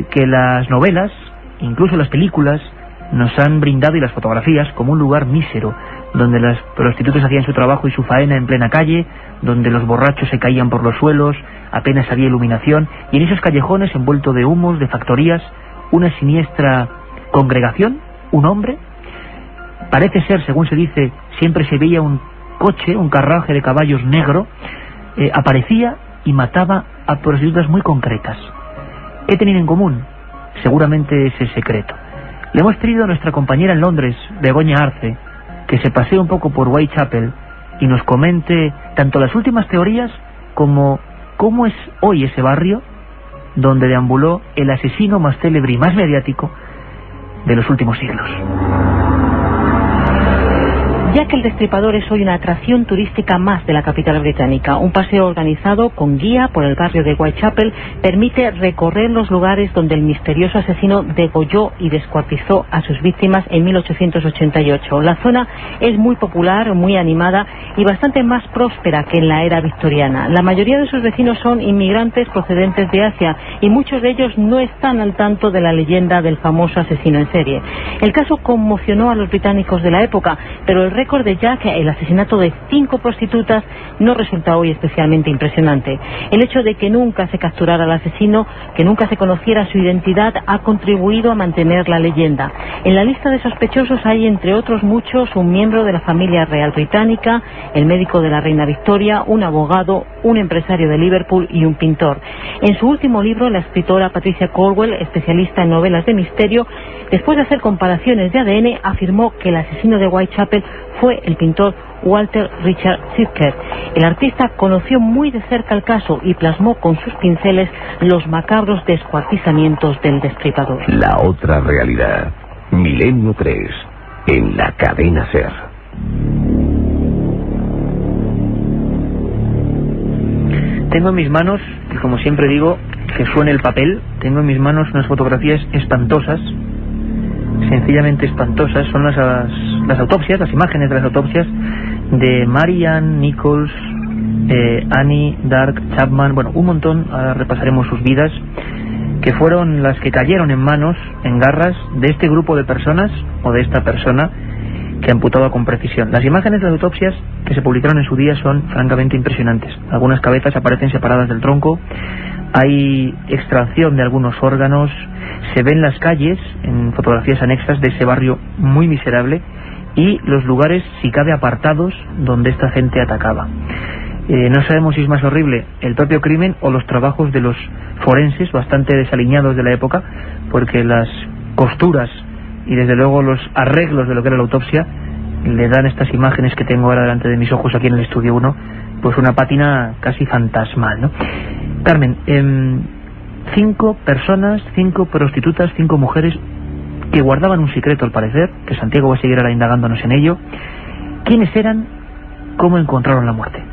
que las novelas, incluso las películas, nos han brindado, y las fotografías, como un lugar mísero, donde las prostitutas hacían su trabajo y su faena en plena calle, donde los borrachos se caían por los suelos, apenas había iluminación, y en esos callejones envuelto de humos, de factorías, una siniestra congregación, un hombre Parece ser, según se dice, siempre se veía un coche, un carruaje de caballos negro, aparecía y mataba a prostitutas muy concretas. ¿Qué tenían en común? Seguramente ese secreto. Le hemos traído a nuestra compañera en Londres, Begoña Arce, que se pasee un poco por Whitechapel y nos comente tanto las últimas teorías como cómo es hoy ese barrio donde deambuló el asesino más célebre y más mediático de los últimos siglos. Jack el Destripador es hoy una atracción turística más de la capital británica. Un paseo organizado con guía por el barrio de Whitechapel permite recorrer los lugares donde el misterioso asesino degolló y descuartizó a sus víctimas en 1888. La zona es muy popular, muy animada y bastante más próspera que en la era victoriana. La mayoría de sus vecinos son inmigrantes procedentes de Asia y muchos de ellos no están al tanto de la leyenda del famoso asesino en serie. El caso conmocionó a los británicos de la época, pero el récord de Jack, el asesinato de 5 prostitutas, no resulta hoy especialmente impresionante. El hecho de que nunca se capturara al asesino, que nunca se conociera su identidad, ha contribuido a mantener la leyenda. En la lista de sospechosos hay, entre otros muchos, un miembro de la familia real británica, el médico de la reina Victoria, un abogado, un empresario de Liverpool y un pintor. En su último libro, la escritora Patricia Colwell, especialista en novelas de misterio, después de hacer comparaciones de ADN, afirmó que el asesino de Whitechapel fue el pintor Walter Richard Sittker. El artista conoció muy de cerca el caso y plasmó con sus pinceles los macabros descuartizamientos del destripador. La otra realidad. Milenio 3. En la cadena SER. Tengo en mis manos, y como siempre digo, que suene el papel, tengo en mis manos unas fotografías espantosas, sencillamente espantosas. Son las autopsias, las imágenes de las autopsias de Marianne Nichols, Annie Dark Chapman, bueno, un montón. Ahora repasaremos sus vidas, que fueron las que cayeron en manos, en garras de este grupo de personas, o de esta persona que amputaba con precisión. Las imágenes de las autopsias que se publicaron en su día son francamente impresionantes. Algunas cabezas aparecen separadas del tronco, hay extracción de algunos órganos, se ven las calles en fotografías anexas de ese barrio muy miserable y los lugares, si cabe, apartados donde esta gente atacaba. No sabemos si es más horrible el propio crimen o los trabajos de los forenses, bastante desaliñados de la época, porque las costuras y desde luego los arreglos de lo que era la autopsia le dan estas imágenes que tengo ahora delante de mis ojos aquí en el estudio 1, pues una pátina casi fantasmal, ¿no? Carmen, 5 personas, 5 prostitutas, 5 mujeres que guardaban un secreto, al parecer, que Santiago va a seguir ahora indagándonos en ello. ¿Quiénes eran? ¿Cómo encontraron la muerte?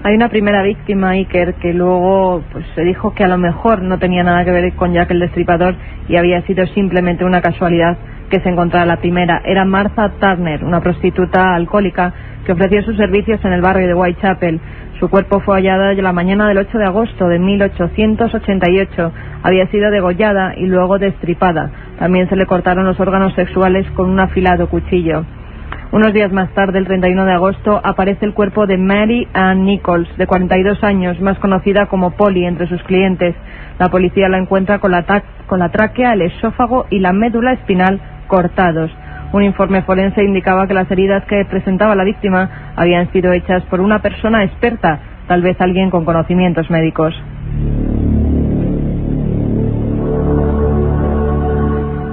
Hay una primera víctima, Iker, que luego pues se dijo que a lo mejor no tenía nada que ver con Jack el Destripador y había sido simplemente una casualidad que se encontrara la primera. Era Martha Turner, una prostituta alcohólica que ofreció sus servicios en el barrio de Whitechapel. Su cuerpo fue hallado la mañana del 8 de agosto de 1888. Había sido degollada y luego destripada. También se le cortaron los órganos sexuales con un afilado cuchillo. Unos días más tarde, el 31 de agosto, aparece el cuerpo de Mary Ann Nichols, de 42 años, más conocida como Polly entre sus clientes. La policía la encuentra con la tráquea, el esófago y la médula espinal cortados. Un informe forense indicaba que las heridas que presentaba la víctima habían sido hechas por una persona experta, tal vez alguien con conocimientos médicos.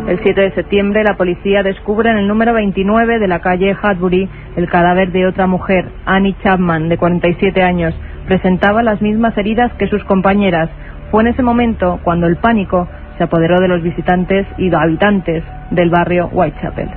El 7 de septiembre, la policía descubre en el número 29 de la calle Hatbury el cadáver de otra mujer, Annie Chapman, de 47 años. Presentaba las mismas heridas que sus compañeras. Fue en ese momento cuando el pánico se apoderó de los visitantes y habitantes del barrio Whitechapel.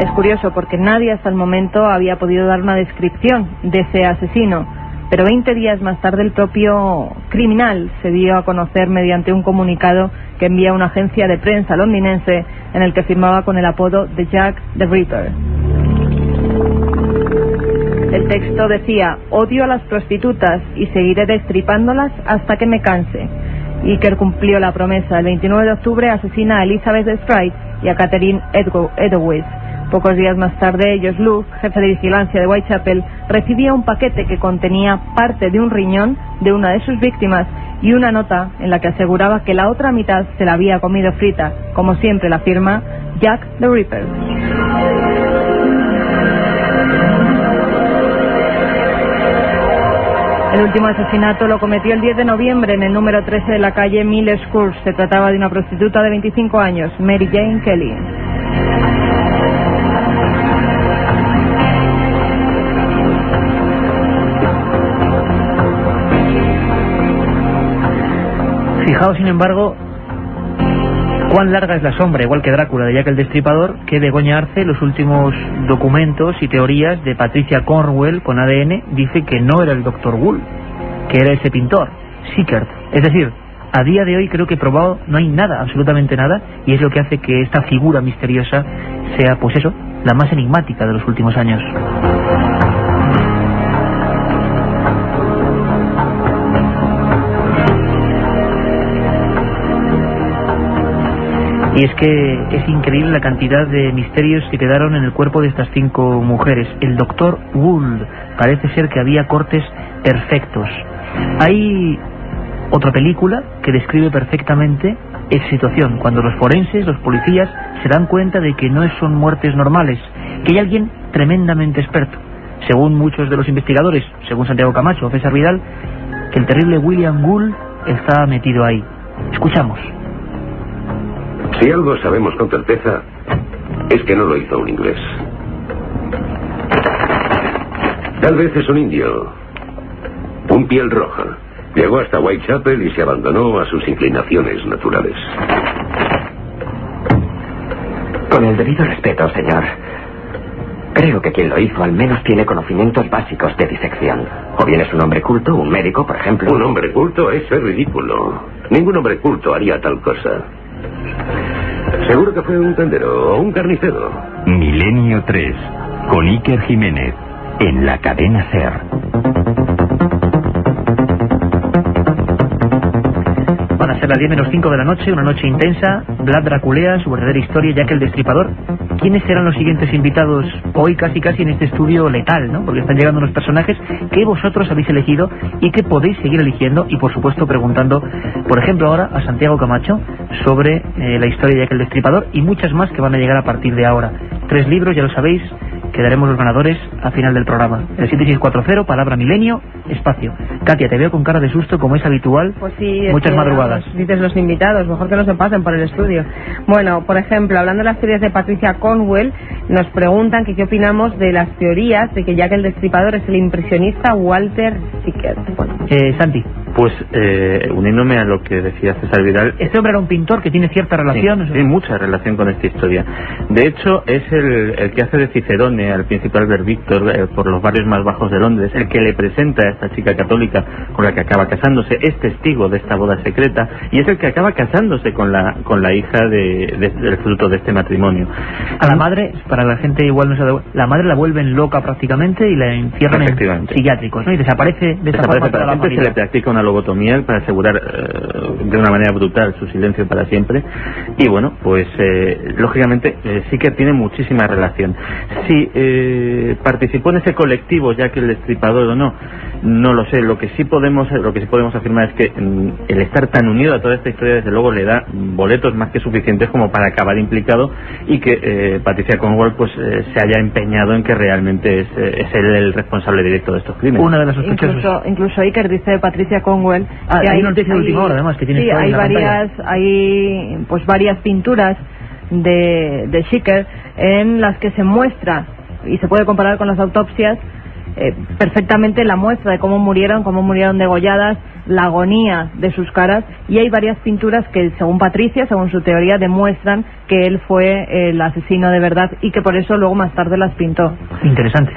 Es curioso porque nadie hasta el momento había podido dar una descripción de ese asesino. Pero 20 días más tarde el propio criminal se dio a conocer mediante un comunicado que envía una agencia de prensa londinense en el que firmaba con el apodo de Jack the Ripper. El texto decía: odio a las prostitutas y seguiré destripándolas hasta que me canse. Iker cumplió la promesa. El 29 de octubre asesina a Elizabeth Stride y a Catherine Edowitz. Pocos días más tarde, Josh Luke, jefe de vigilancia de Whitechapel, recibía un paquete que contenía parte de un riñón de una de sus víctimas y una nota en la que aseguraba que la otra mitad se la había comido frita, como siempre la afirma Jack the Ripper. El último asesinato lo cometió el 10 de noviembre en el número 13 de la calle Miller's Court. Se trataba de una prostituta de 25 años, Mary Jane Kelly. Fijaos, sin embargo, cuán larga es la sombra, igual que Drácula de Jack el Destripador, que Begoña Arce, los últimos documentos y teorías de Patricia Cornwell con ADN, dice que no era el Dr. Wool, que era ese pintor, Sickert. Es decir, a día de hoy creo que probado no hay nada, absolutamente nada, y es lo que hace que esta figura misteriosa sea, pues eso, la más enigmática de los últimos años. Y es que es increíble la cantidad de misterios que quedaron en el cuerpo de estas 5 mujeres. El Dr. Wool, parece ser que había cortes perfectos. Hay otra película que describe perfectamente esa situación, cuando los forenses, los policías, se dan cuenta de que no son muertes normales, que hay alguien tremendamente experto. Según muchos de los investigadores, según Santiago Camacho o César Vidal, que el terrible William Gould está metido ahí. Escuchamos. Si algo sabemos con certeza, es que no lo hizo un inglés. Tal vez es un indio, un piel roja. Llegó hasta Whitechapel y se abandonó a sus inclinaciones naturales. Con el debido respeto, señor, creo que quien lo hizo al menos tiene conocimientos básicos de disección. O bien es un hombre culto, un médico, por ejemplo. Un hombre culto, eso es ridículo. Ningún hombre culto haría tal cosa. Seguro que fue un tendero o un carnicero. Milenio 3, con Iker Jiménez, en la cadena SER. Van a ser las 10:05 de la noche, una noche intensa. Vlad Draculea, su verdadera historia, Jack el Destripador. ¿Quiénes serán los siguientes invitados hoy casi en este estudio letal, ¿no? Porque están llegando unos personajes que vosotros habéis elegido y que podéis seguir eligiendo y por supuesto preguntando, por ejemplo ahora a Santiago Camacho sobre la historia de Jack el Destripador y muchas más que van a llegar a partir de ahora. 3 libros, ya lo sabéis, que daremos los ganadores al final del programa. El 7640, palabra milenio, espacio. Katia, te veo con cara de susto como es habitual. Pues sí, muchas madrugadas. Dices los invitados, mejor que no se pasen por el estudio. Bueno, por ejemplo, hablando de las teorías de Patricia Cornwell, nos preguntan que qué opinamos de las teorías de que Jack el Destripador es el impresionista Walter Sickert. Bueno. Santi. Pues uniéndome a lo que decía César Vidal, este hombre era un pintor que tiene cierta relación. Sí, tiene mucha relación con esta historia. De hecho, es el que hace de Cicerone al príncipe Albert Víctor por los barrios más bajos de Londres, el que le presenta a esta chica católica con la que acaba casándose, es testigo de esta boda secreta y es el que acaba casándose con la hija del fruto de este matrimonio. A la madre, para la gente igual no sabe, la madre la vuelven loca prácticamente y la encierran en psiquiátricos, ¿no? Y desaparece de esta forma para la se le practica una lobotomía para asegurar de una manera brutal su silencio para siempre. Y bueno, pues lógicamente sí que tiene muchísima relación. Si participó en ese colectivo Jack el Destripador o no, no lo sé. Lo que sí podemos afirmar es que el estar tan unido a toda esta historia desde luego le da boletos más que suficientes como para acabar implicado y que Patricia Cornwell pues se haya empeñado en que realmente es él el responsable directo de estos crímenes. Una de las sospechosas. Incluso Iker dice de Patricia Cornwell que hay noticia de última hora además que tiene varias pinturas de Sickert en las que se muestra y se puede comparar con las autopsias perfectamente la muestra de cómo murieron degolladas, la agonía de sus caras, y hay varias pinturas que según Patricia, según su teoría, demuestran que él fue el asesino de verdad y que por eso luego más tarde las pintó. Interesante.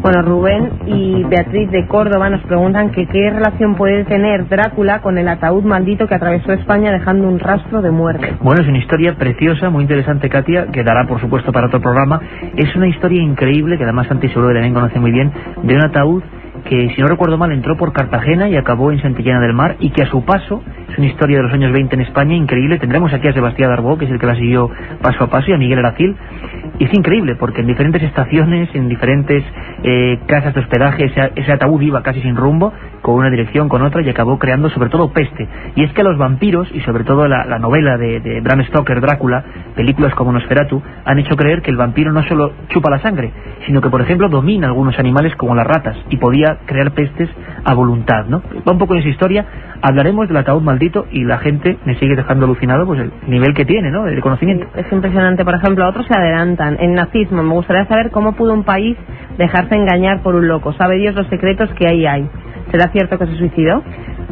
Bueno, Rubén y Beatriz de Córdoba nos preguntan que qué relación puede tener Drácula con el ataúd maldito que atravesó España dejando un rastro de muerte. Bueno, es una historia preciosa, muy interesante, Katia, que dará por supuesto para otro programa. Es una historia increíble, que además Santi seguro que también conoce muy bien, de un ataúd que, si no recuerdo mal, entró por Cartagena y acabó en Santillana del Mar, y que a su paso es una historia de los años 20 en España increíble. Tendremos aquí a Sebastián Darbó, que es el que la siguió paso a paso, y a Miguel Aracil, y es increíble porque en diferentes estaciones, en diferentes casas de hospedaje, ese ataúd iba casi sin rumbo, con una dirección, con otra, y acabó creando sobre todo peste. Y es que los vampiros, y sobre todo la novela de Bram Stoker, Drácula, películas como Nosferatu, han hecho creer que el vampiro no solo chupa la sangre, sino que, por ejemplo, domina algunos animales como las ratas, y podía crear pestes a voluntad, ¿no? Va un poco en esa historia. Hablaremos del ataúd maldito, y la gente me sigue dejando alucinado, pues el nivel que tiene, ¿no?, de conocimiento. Es impresionante. Por ejemplo, otros se adelantan. En nazismo, me gustaría saber cómo pudo un país dejarse engañar por un loco. Sabe Dios los secretos que ahí hay. ¿Será cierto que se suicidó?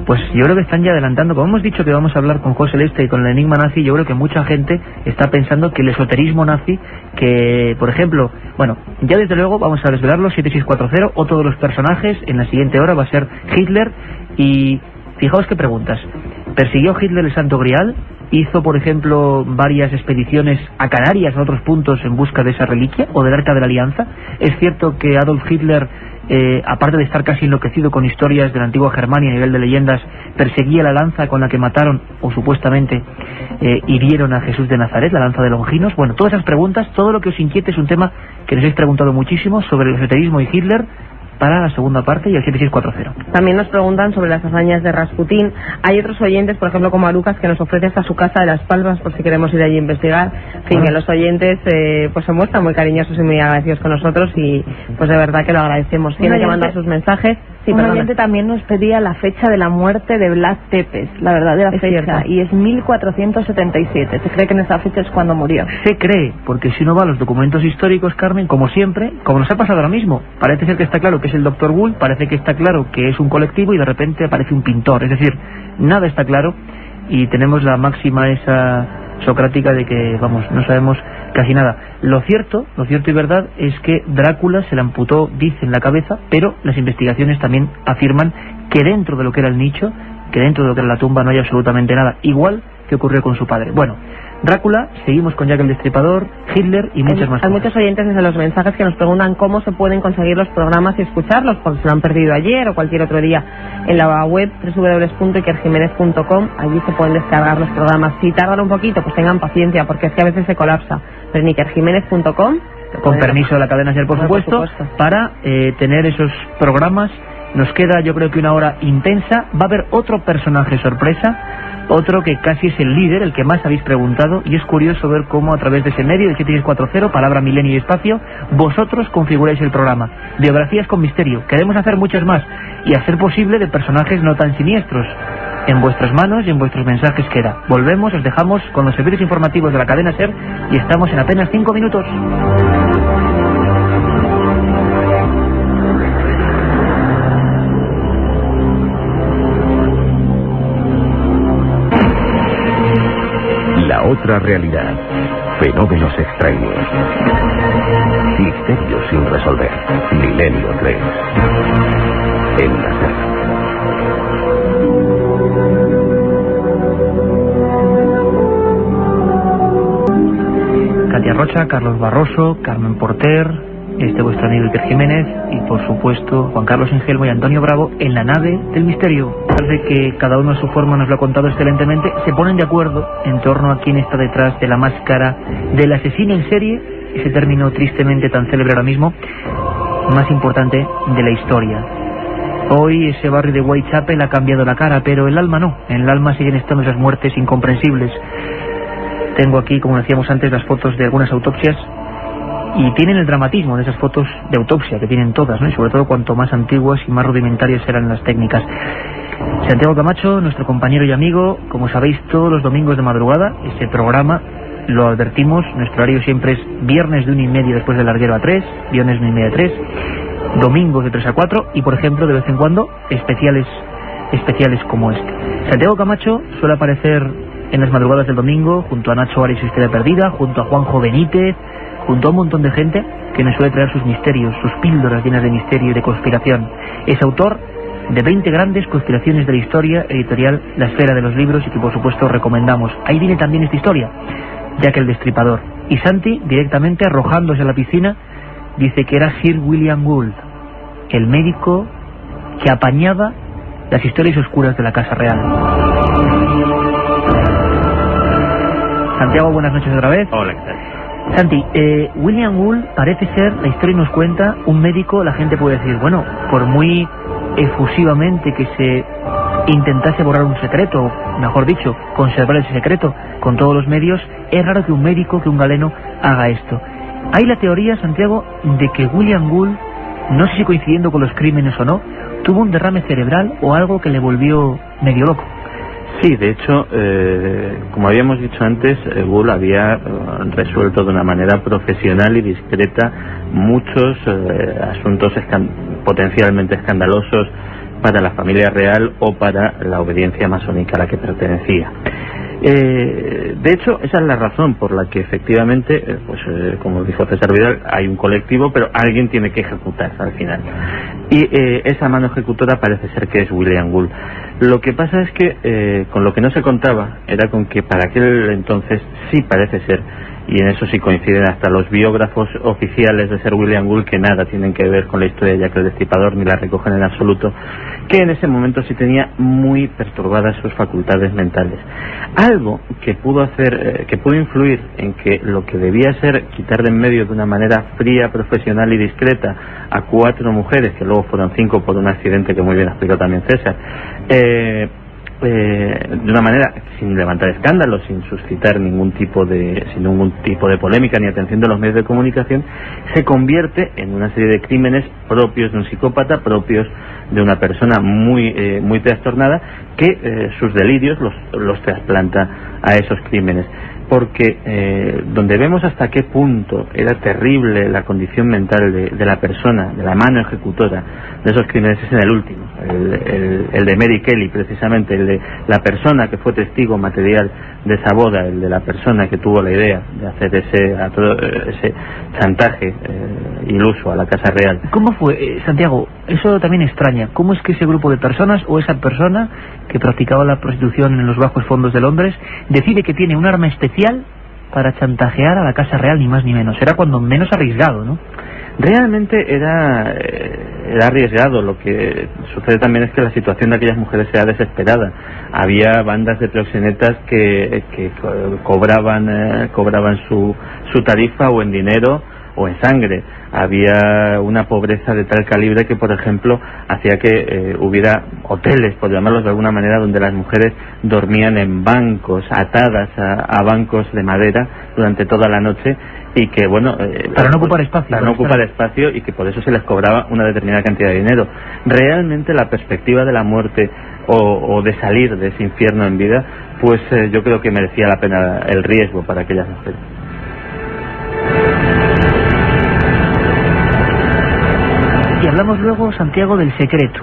Pues yo creo que están ya adelantando. Como hemos dicho que vamos a hablar con José Leste y con el enigma nazi, yo creo que mucha gente está pensando que el esoterismo nazi, que, por ejemplo, bueno, ya desde luego vamos a desvelarlo, 7640, otro de los personajes en la siguiente hora va a ser Hitler. Y fijaos qué preguntas. ¿Persiguió Hitler el Santo Grial? ¿Hizo, por ejemplo, varias expediciones a Canarias, a otros puntos, en busca de esa reliquia o del Arca de la Alianza? ¿Es cierto que Adolf Hitler, aparte de estar casi enloquecido con historias de la antigua Germania a nivel de leyendas, perseguía la lanza con la que mataron o supuestamente hirieron a Jesús de Nazaret, la lanza de Longinos? Bueno, todas esas preguntas, todo lo que os inquiete, es un tema que nos habéis preguntado muchísimo sobre el esoterismo y Hitler, para la segunda parte y el 7640. También nos preguntan sobre las hazañas de Rasputín. Hay otros oyentes, por ejemplo como Arucas, que nos ofrece hasta su casa de Las Palmas por si queremos ir allí a investigar. En fin, que los oyentes pues se muestran muy cariñosos y muy agradecidos con nosotros, y pues de verdad que lo agradecemos. Tienen que mandar sus mensajes. Sí, un oyente también nos pedía la fecha de la muerte de Blas Tepes, la verdadera fecha, cierto. Y es 1477. Se cree que en esa fecha es cuando murió. Se cree, porque si uno va a los documentos históricos, Carmen, como siempre, como nos ha pasado ahora mismo, parece ser que está claro que es el Dr. Bull, parece que está claro que es un colectivo, y de repente aparece un pintor. Es decir, nada está claro, y tenemos la máxima esa socrática de que, vamos, no sabemos casi nada. Lo cierto y verdad es que Drácula se le amputó, dicen, la cabeza, pero las investigaciones también afirman que dentro de lo que era el nicho, que dentro de lo que era la tumba, no hay absolutamente nada, igual que ocurrió con su padre. Bueno, Drácula, seguimos con Jack el Destripador, Hitler y muchas más cosas. Hay muchos oyentes desde los mensajes que nos preguntan cómo se pueden conseguir los programas y escucharlos, porque se lo han perdido ayer o cualquier otro día. En la web www.ikerjimenez.com, allí se pueden descargar los programas. Si tardan un poquito, pues tengan paciencia, porque es que a veces se colapsa. Pero en ikerjimenez.com, con permiso de la cadena SER, por supuesto, para tener esos programas. Nos queda, yo creo que una hora intensa. Va a haber otro personaje sorpresa, otro que casi es el líder, el que más habéis preguntado, y es curioso ver cómo a través de ese medio, de 7640, palabra, milenio y espacio, vosotros configuráis el programa. Biografías con misterio. Queremos hacer muchas más, y a ser posible de personajes no tan siniestros. En vuestras manos y en vuestros mensajes queda. Volvemos, os dejamos con los servicios informativos de la cadena SER, y estamos en apenas 5 minutos. La otra realidad. Fenómenos extraños. Misterios sin resolver. Milenio 3. En la SER. Katia Rocha, Carlos Barroso, Carmen Porter, vuestro amigo Iker Jiménez, y por supuesto Juan Carlos Ingelmo y Antonio Bravo en la nave del misterio. Parece que cada uno a su forma nos lo ha contado excelentemente. Se ponen de acuerdo en torno a quién está detrás de la máscara del asesino en serie, ese término tristemente tan célebre ahora mismo, más importante de la historia. Hoy ese barrio de Whitechapel ha cambiado la cara, pero el alma no. En el alma siguen estando esas muertes incomprensibles. Tengo aquí, como decíamos antes, las fotos de algunas autopsias, y tienen el dramatismo de esas fotos de autopsia, que tienen todas, ¿no? Y sobre todo cuanto más antiguas y más rudimentarias eran las técnicas. Santiago Camacho, nuestro compañero y amigo, como sabéis, todos los domingos de madrugada, ese programa, lo advertimos, nuestro horario siempre es viernes de 1:30 después del larguero a 3, viernes de 1:30 a 3, domingos de 3 a 4, y por ejemplo, de vez en cuando, especiales como este. Santiago Camacho suele aparecer en las madrugadas del domingo, junto a Nacho Ares y Historia Perdida, junto a Juanjo Benítez, junto a un montón de gente que nos suele traer sus misterios, sus píldoras llenas de misterio y de conspiración. Es autor de 20 grandes conspiraciones de la historia, editorial La Esfera de los Libros, y que por supuesto recomendamos. Ahí viene también esta historia, Jack el Destripador. Y Santi, directamente arrojándose a la piscina, dice que era Sir William Gould, el médico que apañaba las historias oscuras de la Casa Real. Santiago, buenas noches otra vez. Hola, ¿qué tal? Santi, William Gould parece ser, la historia nos cuenta, un médico, la gente puede decir, bueno, por muy efusivamente que se intentase borrar un secreto, o mejor dicho, conservar ese secreto con todos los medios. Es raro que un médico, que un galeno haga esto. Hay la teoría, Santiago, de que William Gould, no sé si coincidiendo con los crímenes o no, tuvo un derrame cerebral o algo que le volvió medio loco. Sí, de hecho, como habíamos dicho antes, Gould había resuelto de una manera profesional y discreta muchos asuntos potencialmente escandalosos para la familia real o para la obediencia masónica a la que pertenecía. De hecho, esa es la razón por la que efectivamente, como dijo César Vidal, hay un colectivo, pero alguien tiene que ejecutar al final. Y esa mano ejecutora parece ser que es William Gould. Lo que pasa es que con lo que no se contaba era con que para aquel entonces sí parece ser, y en eso sí coinciden hasta los biógrafos oficiales de Sir William Gould, que nada tienen que ver con la historia de Jack el Destripador ni la recogen en absoluto, que en ese momento sí tenía muy perturbadas sus facultades mentales. Algo que pudo hacer, que pudo influir en que lo que debía ser quitar de en medio de una manera fría, profesional y discreta a 4 mujeres, que luego fueron 5 por un accidente que muy bien explicó también César, de una manera sin levantar escándalos, sin suscitar ningún tipo de polémica ni atención de los medios de comunicación, se convierte en una serie de crímenes propios de un psicópata, propios de una persona muy trastornada, que sus delirios los trasplanta a esos crímenes. Porque donde vemos hasta qué punto era terrible la condición mental de la persona, de la mano ejecutora de esos crímenes, es en el último, el de Mary Kelly, precisamente, el de la persona que fue testigo material de esa boda, el de la persona que tuvo la idea de hacer ese chantaje iluso a la Casa Real. ¿Cómo fue, Santiago? Eso también extraña. ¿Cómo es que ese grupo de personas o esa persona que practicaba la prostitución en los bajos fondos de Londres decide que tiene un arma especial para chantajear a la Casa Real, ni más ni menos? Era cuando menos arriesgado, ¿no? Realmente era arriesgado. Lo que sucede también es que la situación de aquellas mujeres era desesperada. Había bandas de proxenetas que cobraban su tarifa o en dinero o en sangre. Había una pobreza de tal calibre que, por ejemplo, hacía que hubiera hoteles, por llamarlos de alguna manera, donde las mujeres dormían en bancos, atadas a bancos de madera durante toda la noche, y que, bueno... para no ocupar espacio. Para no ocupar espacio, y que por eso se les cobraba una determinada cantidad de dinero. Realmente la perspectiva de la muerte o de salir de ese infierno en vida, pues yo creo que merecía la pena el riesgo para aquellas mujeres. Y hablamos luego, Santiago, del secreto.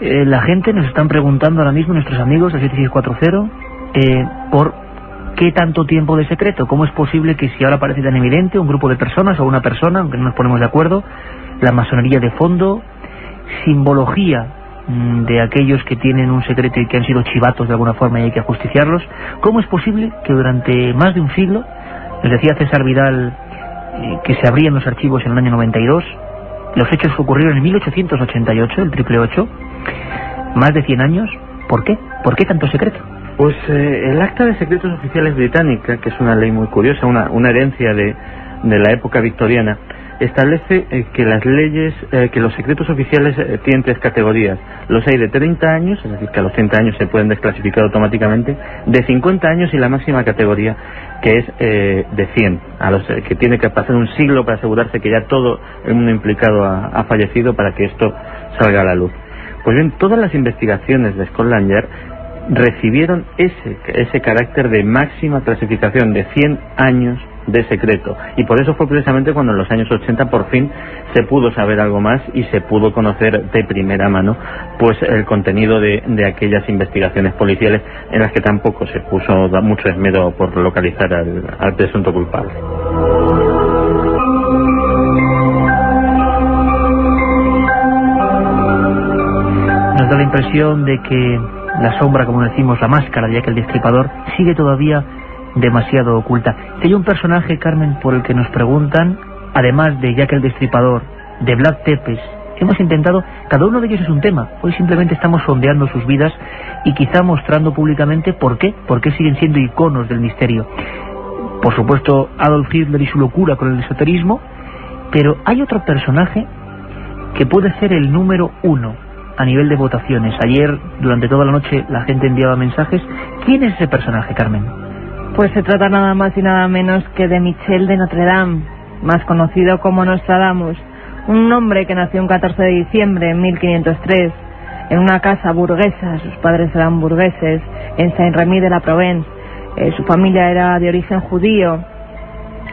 La gente nos están preguntando ahora mismo, nuestros amigos de 7640, por qué tanto tiempo de secreto. ¿Cómo es posible que, si ahora parece tan evidente, un grupo de personas o una persona, aunque no nos ponemos de acuerdo, la masonería de fondo, simbología de aquellos que tienen un secreto y que han sido chivatos de alguna forma y hay que ajusticiarlos, cómo es posible que durante más de un siglo, nos decía César Vidal que se abrían los archivos en el año 92, los hechos ocurrieron en 1888, el 888, más de 100 años. ¿Por qué? ¿Por qué tanto secreto? Pues el Acta de Secretos Oficiales británica, que es una ley muy curiosa, una herencia de la época victoriana, establece que las leyes, que los secretos oficiales tienen 3 categorías. Los hay de 30 años, es decir, que a los 30 años se pueden desclasificar automáticamente, de 50 años y la máxima categoría, que es de 100, a los que tiene que pasar un siglo para asegurarse que ya todo el mundo implicado ha fallecido para que esto salga a la luz. Pues bien, todas las investigaciones de Scotland Yard recibieron ese carácter de máxima clasificación de 100 años de secreto, y por eso fue precisamente cuando en los años 80 por fin se pudo saber algo más y se pudo conocer de primera mano pues el contenido de aquellas investigaciones policiales, en las que tampoco se puso mucho esmero por localizar al presunto culpable. Nos da la impresión de que la sombra, como decimos, la máscara de Jack el Destripador, sigue todavía demasiado oculta. Si hay un personaje, Carmen, por el que nos preguntan, además de Jack el Destripador, de Vlad Tepes, hemos intentado, cada uno de ellos es un tema. Hoy simplemente estamos sondeando sus vidas y quizá mostrando públicamente por qué siguen siendo iconos del misterio. Por supuesto, Adolf Hitler y su locura con el esoterismo, pero hay otro personaje que puede ser el número 1 a nivel de votaciones. Ayer, durante toda la noche, la gente enviaba mensajes. ¿Quién es ese personaje, Carmen? Pues se trata nada más y nada menos que de Michel de Notre Dame, más conocido como Nostradamus. Un hombre que nació un 14 de diciembre de 1503 en una casa burguesa. Sus padres eran burgueses en Saint-Rémy de la Provence. Su familia era de origen judío,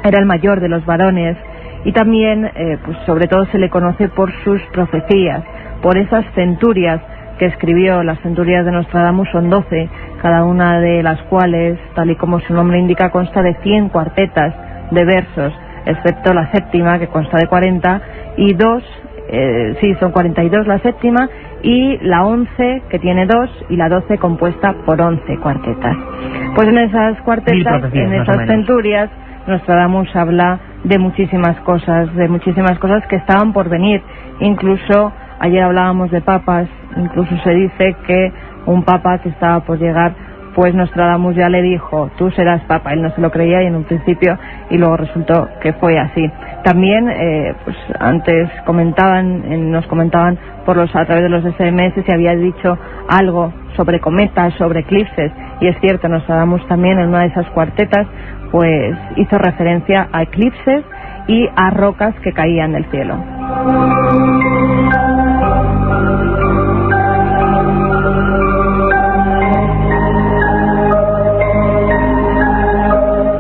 era el mayor de los varones y también, pues sobre todo se le conoce por sus profecías, por esas centurias que escribió. Las centurias de Nostradamus son 12, cada una de las cuales, tal y como su nombre indica, consta de 100 cuartetas de versos, excepto la séptima, que consta de 40, y son 42 la séptima, y la 11, que tiene 2, y la 12 compuesta por 11 cuartetas. Pues en esas cuartetas, en esas centurias, Nostradamus habla de muchísimas cosas que estaban por venir. Incluso, ayer hablábamos de papas, incluso se dice que un papa que estaba por llegar, pues Nostradamus ya le dijo, tú serás papa. Él no se lo creía y en un principio, y luego resultó que fue así. También, pues antes nos comentaban a través de los SMS si había dicho algo sobre cometas, sobre eclipses, y es cierto, Nostradamus también en una de esas cuartetas pues hizo referencia a eclipses y a rocas que caían del cielo.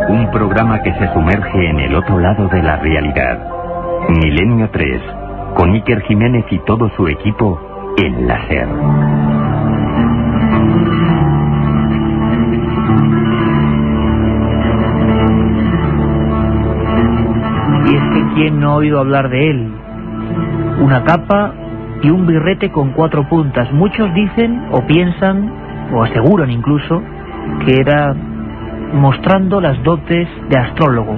Un programa que se sumerge en el otro lado de la realidad. Milenio 3, con Iker Jiménez y todo su equipo en la SER. Y es que ¿quién no ha oído hablar de él? Una capa y un birrete con 4 puntas. Muchos dicen o piensan o aseguran incluso que era mostrando las dotes de astrólogo.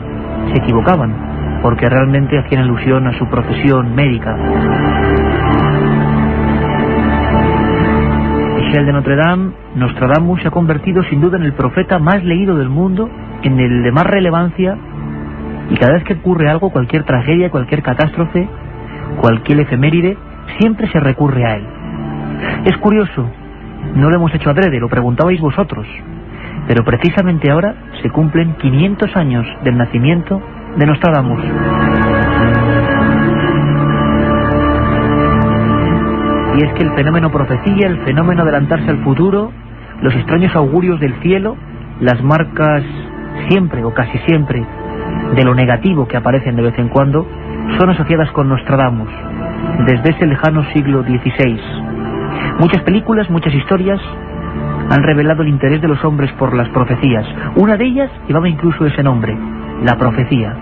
Se equivocaban, porque realmente hacían alusión a su profesión médica. Michel de Notre Dame, Nostradamus, se ha convertido sin duda en el profeta más leído del mundo, en el de más relevancia, y cada vez que ocurre algo, cualquier tragedia, cualquier catástrofe, cualquier efeméride, siempre se recurre a él. Es curioso, no lo hemos hecho adrede, lo preguntabais vosotros, pero precisamente ahora se cumplen 500 años del nacimiento de Nostradamus. Y es que el fenómeno profecía, el fenómeno adelantarse al futuro, los extraños augurios del cielo, las marcas siempre o casi siempre de lo negativo que aparecen de vez en cuando, son asociadas con Nostradamus desde ese lejano siglo XVI. Muchas películas, muchas historias han revelado el interés de los hombres por las profecías. Una de ellas llevaba incluso ese nombre, la profecía.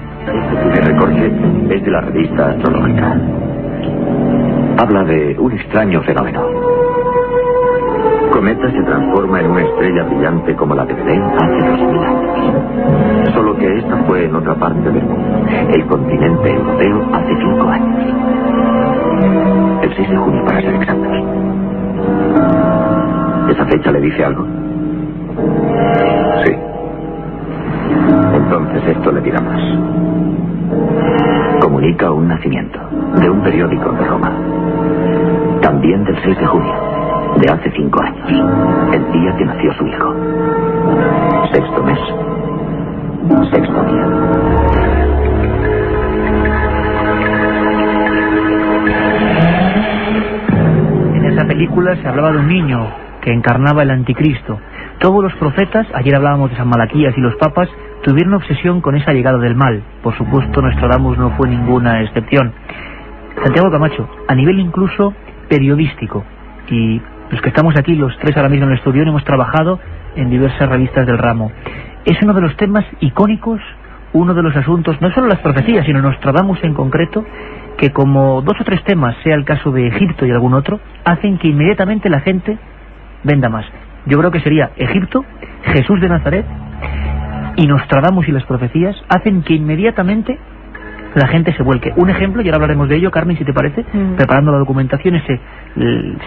El recorte es de la revista Astrológica. Habla de un extraño fenómeno. Cometa se transforma en una estrella brillante como la de Belén hace 2000 años. Solo que esta fue en otra parte del mundo, el continente europeo, hace 5 años. El 6 de junio, para ser exactos. ¿Esa fecha le dice algo? Sí. Entonces esto le dirá más. Comunica un nacimiento de un periódico de Roma. También del 6 de junio, de hace 5 años, el día que nació su hijo. 6º mes, 6º día. En esa película se hablaba de un niño que encarnaba el anticristo. Todos los profetas, ayer hablábamos de San Malaquías y los papas, tuvieron obsesión con esa llegada del mal. Por supuesto, Nostradamus no fue ninguna excepción. Santiago Camacho, a nivel incluso periodístico, y los que estamos aquí, los 3 ahora mismo en el estudio, hemos trabajado en diversas revistas del ramo. Es uno de los temas icónicos, uno de los asuntos, no solo las profecías, sino Nostradamus en concreto, que como 2 o 3 temas, sea el caso de Egipto y algún otro, hacen que inmediatamente la gente venda más. Yo creo que sería Egipto, Jesús de Nazaret y Nostradamus y las profecías hacen que inmediatamente la gente se vuelque. Un ejemplo, y ahora hablaremos de ello, Carmen, si te parece, preparando la documentación,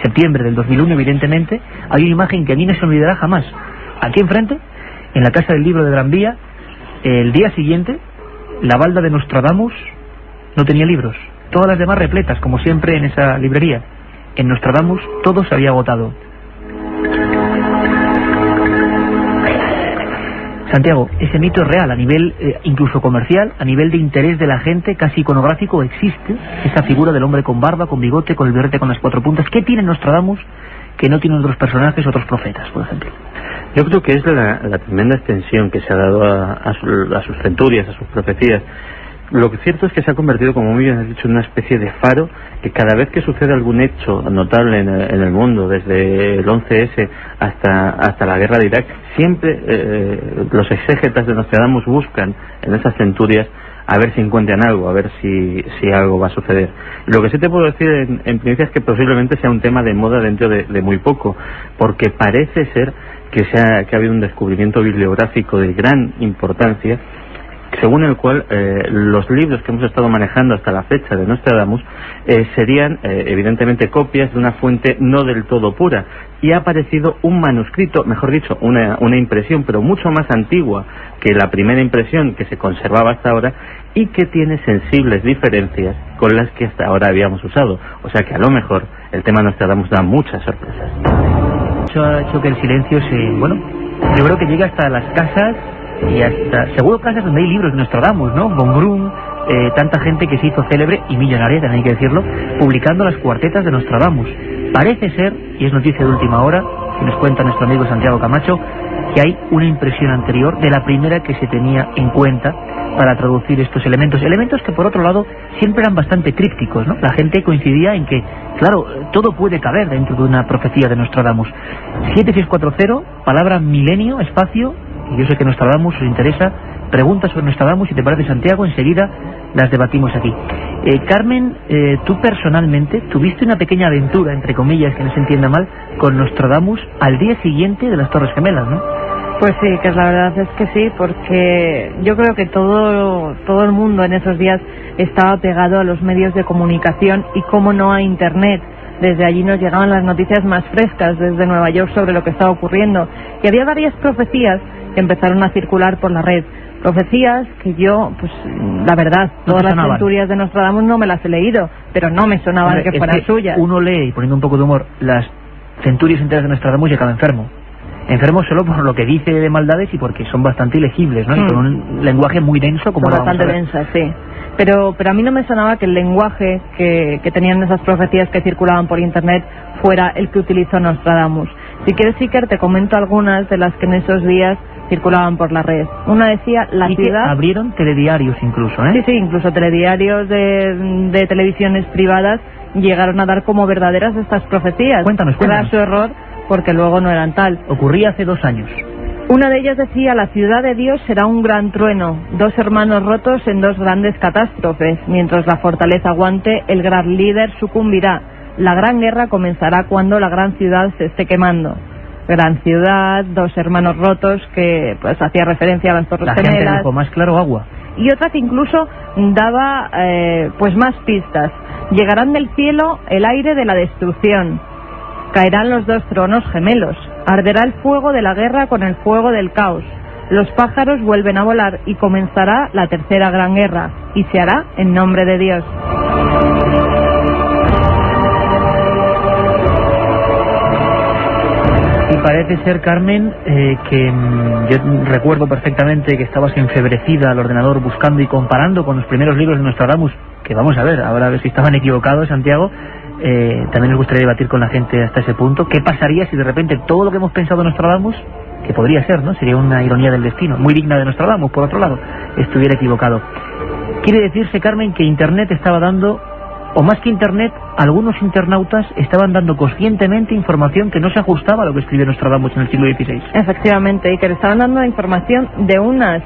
septiembre del 2001, evidentemente, hay una imagen que a mí no se me olvidará jamás. Aquí enfrente, en la Casa del Libro de Gran Vía, el día siguiente, la balda de Nostradamus no tenía libros, todas las demás repletas, como siempre en esa librería. en Nostradamus todo se había agotado. Santiago, ese mito es real, a nivel incluso comercial, a nivel de interés de la gente, casi iconográfico, existe esa figura del hombre con barba, con bigote, con el birrete con las 4 puntas. ¿Qué tiene Nostradamus que no tienen otros personajes, otros profetas, por ejemplo? Yo creo que es la tremenda extensión que se ha dado a sus centurias, a sus profecías. Lo que es cierto es que se ha convertido, como muy bien has dicho, en una especie de faro que cada vez que sucede algún hecho notable en el mundo, desde el 11S hasta la guerra de Irak, siempre los exégetas de Nostradamus buscan en esas centurias a ver si encuentran algo, a ver si algo va a suceder. Lo que sí te puedo decir en primicia es que posiblemente sea un tema de moda dentro de muy poco, porque parece ser que ha habido un descubrimiento bibliográfico de gran importancia, según el cual los libros que hemos estado manejando hasta la fecha de Nostradamus serían evidentemente copias de una fuente no del todo pura, y ha aparecido un manuscrito, mejor dicho, una impresión, pero mucho más antigua que la primera impresión que se conservaba hasta ahora, y que tiene sensibles diferencias con las que hasta ahora habíamos usado. O sea que a lo mejor el tema Nostradamus da muchas sorpresas. Eso ha hecho que el silencio yo creo que llega hasta las casas, y hasta seguro casas donde hay libros de Nostradamus, ¿no? Von Brunn, tanta gente que se hizo célebre y millonaria, también hay que decirlo, publicando las cuartetas de Nostradamus. Parece ser, y es noticia de última hora, que nos cuenta nuestro amigo Santiago Camacho, que hay una impresión anterior de la primera que se tenía en cuenta para traducir estos elementos que por otro lado siempre eran bastante crípticos, ¿no? La gente coincidía en que, claro, todo puede caber dentro de una profecía de Nostradamus. 7640, palabra milenio, espacio, y yo sé que Nostradamus os interesa, preguntas sobre Nostradamus, si te parece, Santiago, enseguida las debatimos aquí. Carmen, tú personalmente tuviste una pequeña aventura, entre comillas, que no se entienda mal, con Nostradamus al día siguiente de las Torres Gemelas, ¿no? Pues sí, que la verdad es que sí, porque yo creo que todo el mundo en esos días estaba pegado a los medios de comunicación y, cómo no, a Internet. Desde allí nos llegaban las noticias más frescas desde Nueva York sobre lo que estaba ocurriendo, y había varias profecías que empezaron a circular por la red. Profecías que yo, pues la verdad, todas las centurias de Nostradamus no me las he leído, pero no me sonaban que fueran suyas. Uno lee, y poniendo un poco de humor, las centurias enteras de Nostradamus y acaba enfermo. Enfermo solo por lo que dice de maldades y porque son bastante ilegibles, ¿no? Y con un lenguaje muy denso, como son bastante densas, sí. Pero a mí no me sonaba que el lenguaje que tenían esas profecías que circulaban por Internet fuera el que utilizó Nostradamus. Si quieres, Iker, te comento algunas de las que en esos días circulaban por la red. Una decía, la ciudad... que abrieron telediarios incluso, ¿eh? Sí, incluso telediarios de televisiones privadas llegaron a dar como verdaderas estas profecías. Cuéntanos. Era su error, porque luego no eran tal. Ocurría hace 2 años. Una de ellas decía, la ciudad de Dios será un gran trueno, 2 hermanos rotos en 2 grandes catástrofes. Mientras la fortaleza aguante, el gran líder sucumbirá. La gran guerra comenzará cuando la gran ciudad se esté quemando. Gran ciudad, 2 hermanos rotos, que pues hacía referencia a las Torres Gemelas. La gente dijo, más claro, agua. Y otra que incluso daba pues más pistas. Llegarán del cielo el aire de la destrucción. Caerán los 2 tronos gemelos. Arderá el fuego de la guerra con el fuego del caos. Los pájaros vuelven a volar y comenzará la tercera gran guerra. Y se hará en nombre de Dios. Y parece ser, Carmen, que yo recuerdo perfectamente que estabas enfebrecida al ordenador buscando y comparando con los primeros libros de Nostradamus, que vamos a ver, ahora a ver si estaban equivocados, Santiago. También nos gustaría debatir con la gente hasta ese punto. ¿Qué pasaría si de repente todo lo que hemos pensado en Nostradamus, que podría ser, ¿no? Sería una ironía del destino, muy digna de Nostradamus, por otro lado, estuviera equivocado? Quiere decirse, Carmen, que Internet estaba dando, o más que Internet, algunos internautas estaban dando conscientemente información que no se ajustaba a lo que escribió Nostradamus en el siglo XVI. Efectivamente, y que le estaban dando información de unas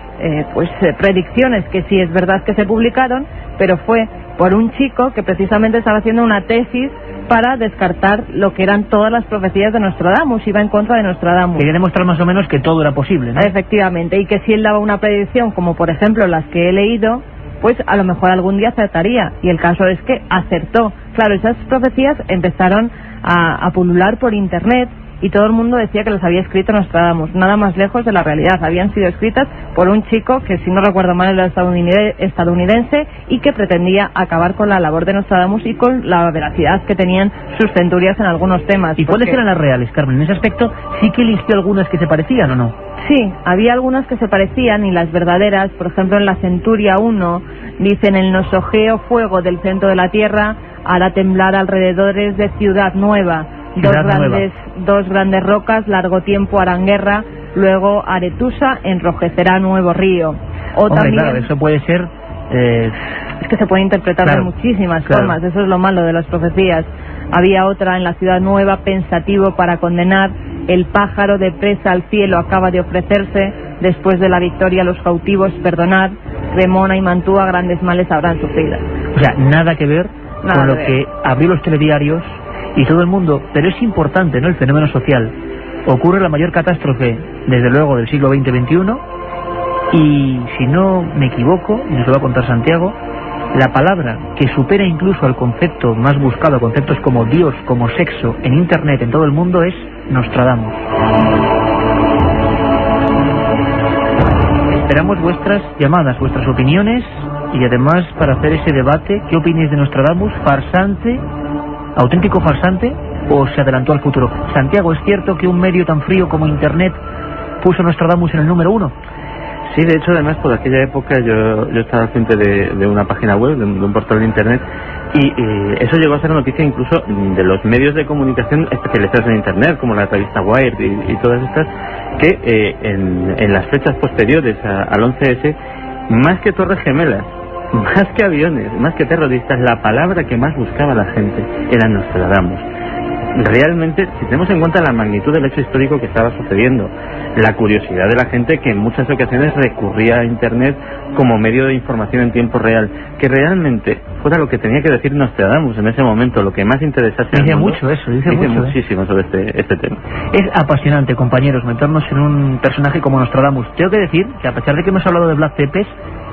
predicciones que sí es verdad que se publicaron, pero fue por un chico que precisamente estaba haciendo una tesis para descartar lo que eran todas las profecías de Nostradamus, iba en contra de Nostradamus. Quería demostrar más o menos que todo era posible, ¿no? Efectivamente, y que si él daba una predicción, como por ejemplo las que he leído, pues a lo mejor algún día acertaría, y el caso es que acertó. Claro, esas profecías empezaron a pulular por Internet, y todo el mundo decía que las había escrito Nostradamus, nada más lejos de la realidad. Habían sido escritas por un chico que, si no recuerdo mal, era estadounidense y que pretendía acabar con la labor de Nostradamus y con la veracidad que tenían sus centurias en algunos temas. ¿Y cuáles eran las reales, Carmen? En ese aspecto, ¿sí que eligió algunas que se parecían o no? Sí, había algunas que se parecían y las verdaderas, por ejemplo en la Centuria 1, dicen: el nosogeo fuego del centro de la tierra hará temblar alrededores de Ciudad Nueva. Dos grandes rocas, largo tiempo harán guerra, luego Aretusa enrojecerá nuevo río. O hombre, también, claro, eso puede ser... Es que se puede interpretar de muchísimas formas, eso es lo malo de las profecías. Había otra en la Ciudad Nueva: pensativo para condenar, el pájaro de presa al cielo acaba de ofrecerse, después de la victoria los cautivos perdonar, Cremona y Mantua grandes males habrán sufrido. O sea, nada que ver con lo que abrió los telediarios y todo el mundo, pero es importante, ¿no?, el fenómeno social. Ocurre la mayor catástrofe, desde luego, del siglo XX-XXI, y si no me equivoco, y nos lo va a contar Santiago, la palabra que supera incluso al concepto más buscado, conceptos como Dios, como sexo, en Internet, en todo el mundo, es Nostradamus. Esperamos vuestras llamadas, vuestras opiniones, y además para hacer ese debate, ¿qué opináis de Nostradamus? ¿Farsante? ¿Auténtico farsante o se adelantó al futuro? Santiago, ¿es cierto que un medio tan frío como Internet puso Nostradamus en el número 1? Sí, de hecho, además, por aquella época yo estaba al frente de una página web, de un portal de Internet, y eso llegó a ser noticia incluso de los medios de comunicación especializados en Internet, como la revista Wired y todas estas, que en las fechas posteriores al 11S, más que Torres Gemelas, más que aviones, más que terroristas, la palabra que más buscaba la gente era Nostradamus. Realmente, si tenemos en cuenta la magnitud del hecho histórico que estaba sucediendo, la curiosidad de la gente que en muchas ocasiones recurría a Internet como medio de información en tiempo real, que realmente fuera lo que tenía que decir Nostradamus en ese momento, lo que más interesase al mundo. Dice mucho eso, dice muchísimo sobre este tema. Es apasionante, compañeros, meternos en un personaje como Nostradamus. Tengo que decir que, a pesar de que hemos hablado de Vlad Tepes,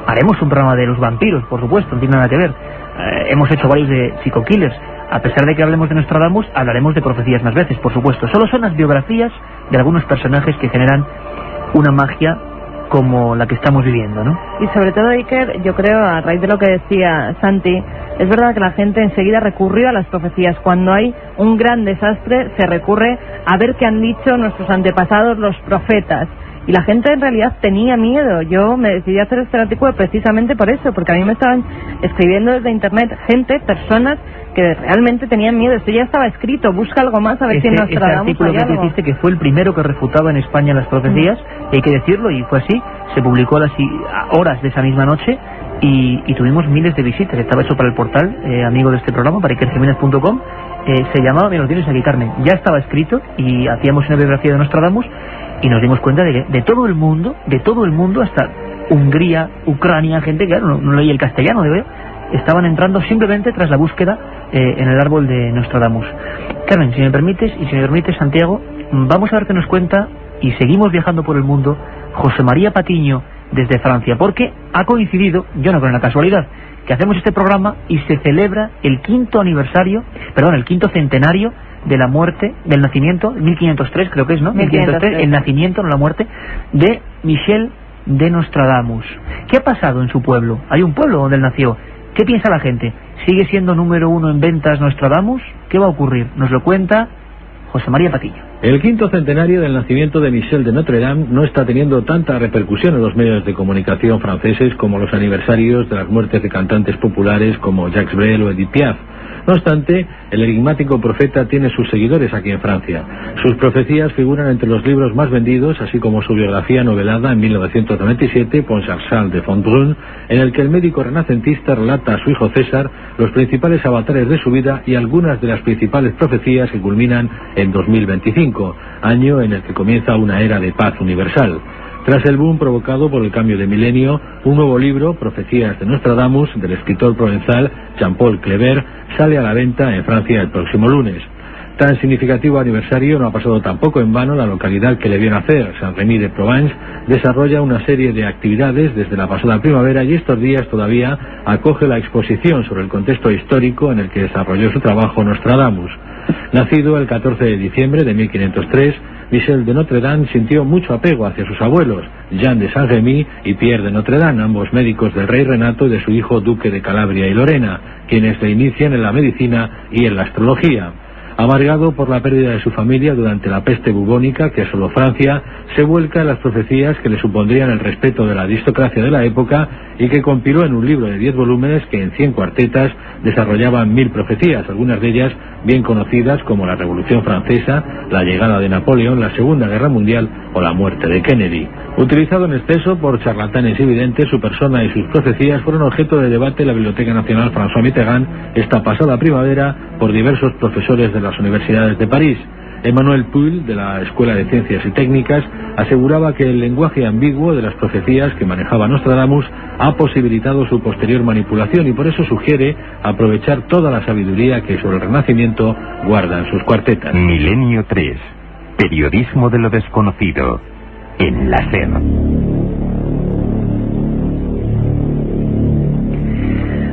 haremos un programa de los vampiros, por supuesto, no tiene nada que ver. Hemos hecho varios de Psycho-Killers. A pesar de que hablemos de Nostradamus, hablaremos de profecías más veces, por supuesto. Solo son las biografías de algunos personajes que generan una magia como la que estamos viviendo, ¿no? Y sobre todo, Iker, yo creo, a raíz de lo que decía Santi, es verdad que la gente enseguida recurrió a las profecías. Cuando hay un gran desastre, se recurre a ver qué han dicho nuestros antepasados, los profetas. Y la gente en realidad tenía miedo. Yo me decidí a hacer este artículo precisamente por eso, porque a mí me estaban escribiendo desde Internet personas que realmente tenían miedo. Esto ya estaba escrito, busca algo más a ver si nos tratamos. Este artículo que hiciste, que fue el primero que refutaba en España las profecías, hay que decirlo, y fue así, se publicó a las horas de esa misma noche, y tuvimos miles de visitas. Estaba hecho para el portal, amigo de este programa, para ikerjimenez.com, se llamaba, mira, lo tienes aquí, Carmen, ya estaba escrito, y hacíamos una biografía de Nostradamus, y nos dimos cuenta de que de todo el mundo, hasta Hungría, Ucrania, gente que no leía el castellano, estaban entrando simplemente tras la búsqueda en el árbol de Nostradamus. Carmen, si me permites, y si me permites, Santiago, vamos a ver qué nos cuenta, y seguimos viajando por el mundo, José María Patiño desde Francia, porque ha coincidido, yo no creo en la casualidad, que hacemos este programa y se celebra el quinto centenario de la muerte, del nacimiento, 1503 creo que es, ¿no? 1503, el nacimiento, no la muerte, de Michel de Nostradamus. ¿Qué ha pasado en su pueblo? Hay un pueblo donde él nació. ¿Qué piensa la gente? ¿Sigue siendo número 1 en ventas Nostradamus? ¿Qué va a ocurrir? Nos lo cuenta José María Patiño. El quinto centenario del nacimiento de Michel de Notre Dame no está teniendo tanta repercusión en los medios de comunicación franceses como los aniversarios de las muertes de cantantes populares como Jacques Brel o Edith Piaf. No obstante, el enigmático profeta tiene sus seguidores aquí en Francia. Sus profecías figuran entre los libros más vendidos, así como su biografía novelada en 1997, Pont-Charles de Fontbrun, en el que el médico renacentista relata a su hijo César los principales avatares de su vida y algunas de las principales profecías que culminan en 2025, año en el que comienza una era de paz universal. Tras el boom provocado por el cambio de milenio, un nuevo libro, Profecías de Nostradamus, del escritor provenzal Jean-Paul Kleber, sale a la venta en Francia el próximo lunes. Tan significativo aniversario no ha pasado tampoco en vano. La localidad que le vio nacer, Saint-Rémy de Provence, desarrolla una serie de actividades desde la pasada primavera y estos días todavía acoge la exposición sobre el contexto histórico en el que desarrolló su trabajo Nostradamus. Nacido el 14 de diciembre de 1503, Michel de Notre Dame sintió mucho apego hacia sus abuelos, Jean de Saint-Rémy y Pierre de Notre Dame, ambos médicos del rey Renato y de su hijo duque de Calabria y Lorena, quienes le inician en la medicina y en la astrología. Amargado por la pérdida de su familia durante la peste bubónica que asoló Francia, se vuelca en las profecías que le supondrían el respeto de la aristocracia de la época y que compiló en un libro de 10 volúmenes que en 100 cuartetas desarrollaban 1000 profecías, algunas de ellas bien conocidas como la Revolución Francesa, la llegada de Napoleón, la Segunda Guerra Mundial o la muerte de Kennedy. Utilizado en exceso por charlatanes y videntes, su persona y sus profecías fueron objeto de debate en la Biblioteca Nacional François Mitterrand esta pasada primavera por diversos profesores de las universidades de París. Emmanuel Puil, de la Escuela de Ciencias y Técnicas, aseguraba que el lenguaje ambiguo de las profecías que manejaba Nostradamus ha posibilitado su posterior manipulación y por eso sugiere aprovechar toda la sabiduría que sobre el Renacimiento guardan sus cuartetas. Milenio 3. Periodismo de lo desconocido. En la SER.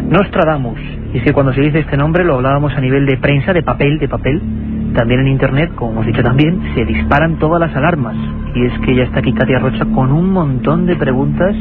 Nostradamus. Y es que cuando se dice este nombre lo hablábamos a nivel de prensa, de papel. También en internet, como hemos dicho también, se disparan todas las alarmas. Y es que ya está aquí Katia Rocha con un montón de preguntas,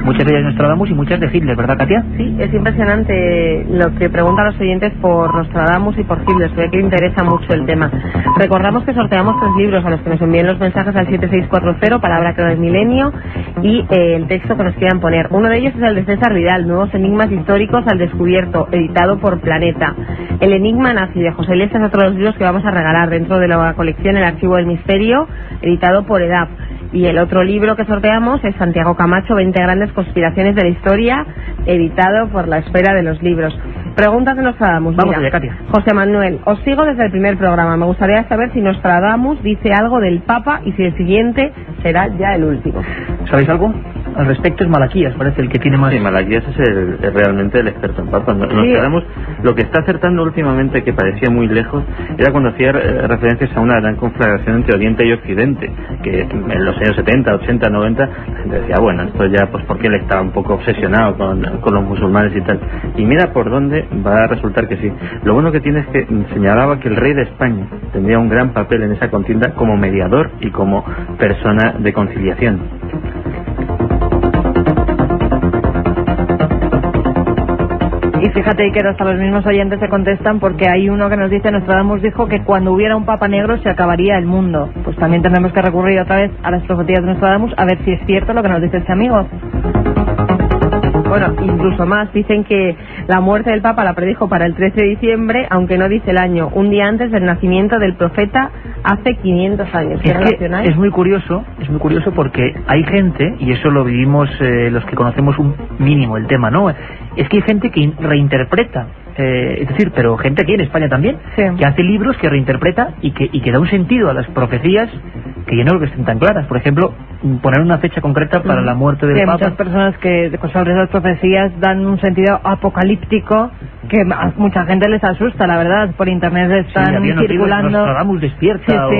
muchas de ellas de Nostradamus y muchas de Hitler, ¿verdad, Katia? Sí, es impresionante lo que preguntan los oyentes por Nostradamus y por Hitler. Se ve que interesa mucho el tema. Recordamos que sorteamos 3 libros a los que nos envíen los mensajes al 7640, palabra clave milenio, y el texto que nos quieran poner. Uno de ellos es el de César Vidal, Nuevos enigmas históricos al descubierto, editado por Planeta. El enigma nazi de José Lesta es otro de los libros que vamos a regalar dentro de la colección El Archivo del Misterio, editado por EDAP. Y el otro libro que sorteamos es Santiago Camacho, 20 grandes conspiraciones de la historia, editado por La Esfera de los Libros. Preguntas de Nostradamus. Vamos allá, Katia. José Manuel, os sigo desde el primer programa. Me gustaría saber si Nostradamus dice algo del Papa y si el siguiente será ya el último. ¿Sabéis algo? Al respecto es Malaquías, parece el que tiene más... Sí, Malaquías es realmente el experto en Papa. Nostradamus, lo que está acertando últimamente, que parecía muy lejos, era cuando hacía referencias a una gran conflagración entre Oriente y Occidente, que en los años 70, 80, 90, la gente decía, bueno, esto ya, pues porque él estaba un poco obsesionado con los musulmanes y tal. Y mira por dónde va a resultar que sí. Lo bueno que tiene es que señalaba que el rey de España tendría un gran papel en esa contienda como mediador y como persona de conciliación. Y fíjate que hasta los mismos oyentes se contestan, porque hay uno que nos dice: Nostradamus dijo que cuando hubiera un papa negro se acabaría el mundo. Pues también tendremos que recurrir otra vez a las profecías de Nostradamus a ver si es cierto lo que nos dice este amigo. Bueno, incluso más, dicen que la muerte del Papa la predijo para el 13 de diciembre, aunque no dice el año, un día antes del nacimiento del profeta hace 500 años. Es muy curioso porque hay gente, y eso lo vivimos los que conocemos un mínimo el tema, ¿no? Es que hay gente que reinterpreta, es decir, pero gente aquí en España también, sí, que hace libros, que reinterpreta y que da un sentido a las profecías que yo no creo que estén tan claras. Por ejemplo, poner una fecha concreta para la muerte del Papa. Hay muchas personas que sobre esas profecías dan un sentido apocalíptico que a mucha gente les asusta, la verdad. Por internet están circulando. Nostradamus despierta. Sí,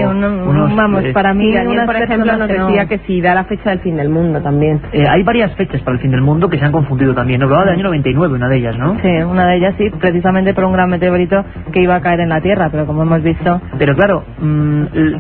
vamos, para mí Daniel, por ejemplo, nos decía que sí, da la fecha del fin del mundo también. Hay varias fechas para el fin del mundo que se han confundido también. Nos hablaba del año 99, una de ellas, ¿no? Sí, una de ellas sí, precisamente por un gran meteorito que iba a caer en la Tierra, pero como hemos visto... Pero claro,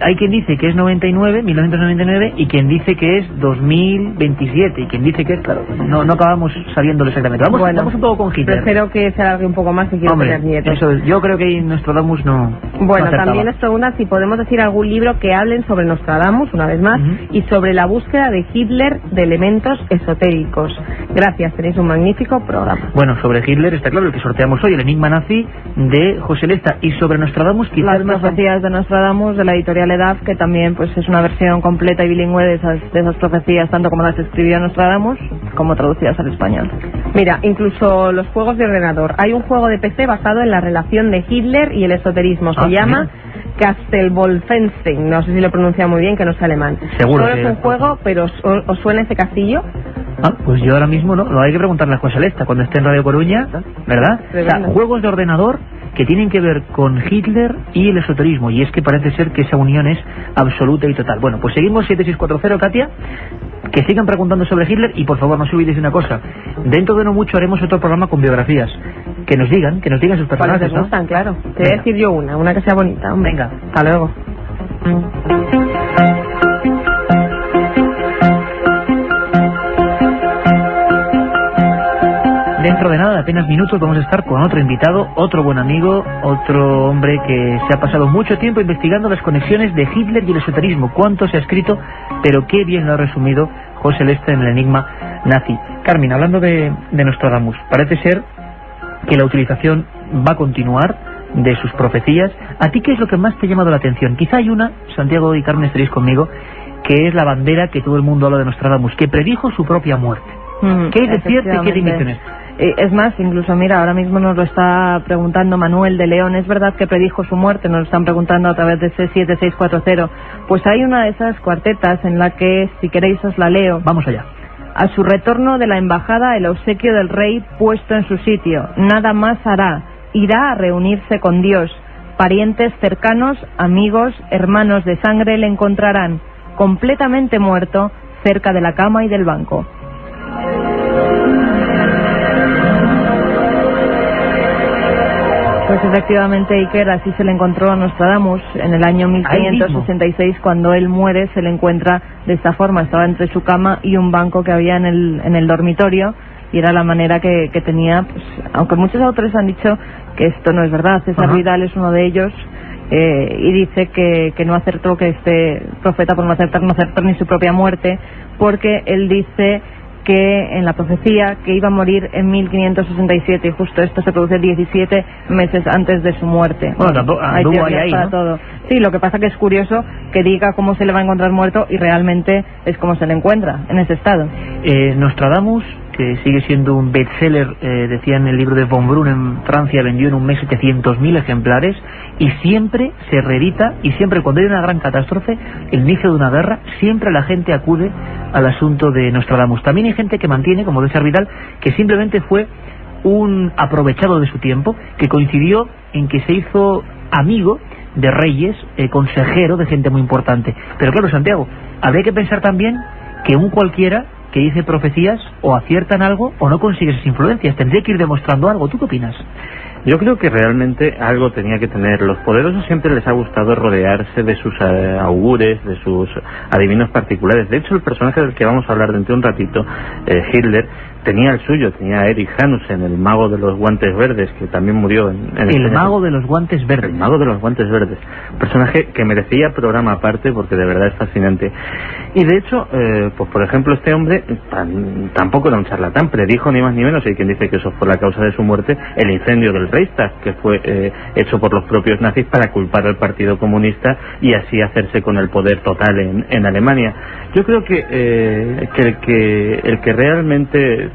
hay quien dice que es 1999, y quien dice que es 2027, y quien dice que es, claro, no acabamos sabiéndolo exactamente. Vamos un poco con Hitler. Prefiero que se alargue un poco más y quiero tener nietos. Eso es, yo creo que Nostradamus no... Bueno, también nos preguntan si podemos decir algún libro que hablen sobre Nostradamus, una vez más, y sobre la búsqueda de Hitler de elementos esotéricos. Gracias, tenéis un magnífico programa. Bueno, sobre Hitler está claro el que sorteamos hoy, el enigma nazi de José Lesta, y sobre Nostradamus quizás las profecías de Nostradamus de la editorial EDAF, que también pues es una versión completa y bilingüe de esas profecías, tanto como las escribió Nostradamus como traducidas al español. Mira, incluso los juegos de ordenador. Hay un juego de PC basado en la relación de Hitler y el esoterismo. Se llama Castelvolfenstein. No sé si lo pronuncia muy bien, que no es alemán. Seguro. Solo es un juego, pero ¿os suena ese castillo? Pues yo ahora mismo no hay que preguntarle a José Lesta cuando esté en Radio Coruña, ¿verdad? O sea, juegos de ordenador que tienen que ver con Hitler y el esoterismo, y es que parece ser que esa unión es absoluta y total. Bueno, pues seguimos 7640, Katia, que sigan preguntando sobre Hitler, y por favor no se olvidéis de una cosa, dentro de no mucho haremos otro programa con biografías, que nos digan sus personajes, ¿no? Gustan, claro. Te voy a decir yo una que sea bonita, hombre. Venga. Hasta luego. Dentro de nada, apenas minutos, vamos a estar con otro invitado, otro buen amigo, otro hombre que se ha pasado mucho tiempo investigando las conexiones de Hitler y el esoterismo. Cuánto se ha escrito, pero qué bien lo ha resumido José Leste en el enigma nazi. Carmen, hablando de Nostradamus, parece ser que la utilización va a continuar de sus profecías. ¿A ti qué es lo que más te ha llamado la atención? Quizá hay una, Santiago y Carmen estaréis conmigo, que es la bandera que todo el mundo habla de Nostradamus, que predijo su propia muerte. ¿Qué hay de cierto y qué de invenciones? Es más, incluso mira, ahora mismo nos lo está preguntando Manuel de León. ¿Es verdad que predijo su muerte? Nos lo están preguntando a través de ese 7640. Pues hay una de esas cuartetas en la que, si queréis, os la leo. Vamos allá. A su retorno de la embajada, el obsequio del rey puesto en su sitio. Nada más hará. Irá a reunirse con Dios. Parientes cercanos, amigos, hermanos de sangre le encontrarán, completamente muerto, cerca de la cama y del banco. Pues efectivamente, Iker, así se le encontró a Nostradamus en el año 1566. Cuando él muere se le encuentra de esta forma. Estaba entre su cama y un banco que había en el dormitorio, y era la manera que tenía, pues, aunque muchos autores han dicho que esto no es verdad. César Vidal es uno de ellos, y dice que no acertó, que este profeta, por no acertar ni su propia muerte, porque él dice que en la profecía que iba a morir en 1567, y justo esto se produce 17 meses antes de su muerte. Bueno, tampoco hay ahí, para ¿no? todo. Sí, lo que pasa que es curioso que diga cómo se le va a encontrar muerto, y realmente es como se le encuentra, en ese estado. Nostradamus, que sigue siendo un bestseller, decía en el libro de Von Brunn, en Francia vendió en un mes 700.000 ejemplares, y siempre se reedita, y siempre cuando hay una gran catástrofe, el inicio de una guerra, siempre la gente acude al asunto de Nostradamus. También hay gente que mantiene, como César Vidal, que simplemente fue un aprovechado de su tiempo, que coincidió en que se hizo amigo de reyes, consejero de gente muy importante. Pero claro, Santiago, habría que pensar también que un cualquiera que dice profecías o aciertan algo o no consigue esas influencias. Tendría que ir demostrando algo. ¿Tú qué opinas? Yo creo que realmente algo tenía que tener. Los poderosos siempre les ha gustado rodearse de sus augures, de sus adivinos particulares. De hecho, el personaje del que vamos a hablar dentro de un ratito, Hitler, tenía el suyo, tenía a Erich Hanussen, el mago de los guantes verdes, que también murió en el mago de los guantes verdes. El mago de los guantes verdes. Personaje que merecía programa aparte, porque de verdad es fascinante. Y de hecho, pues por ejemplo, este hombre tampoco era un charlatán, predijo ni más ni menos, hay quien dice que eso fue la causa de su muerte, el incendio del Reichstag, que fue hecho por los propios nazis para culpar al Partido Comunista y así hacerse con el poder total en Alemania. Yo creo que el que realmente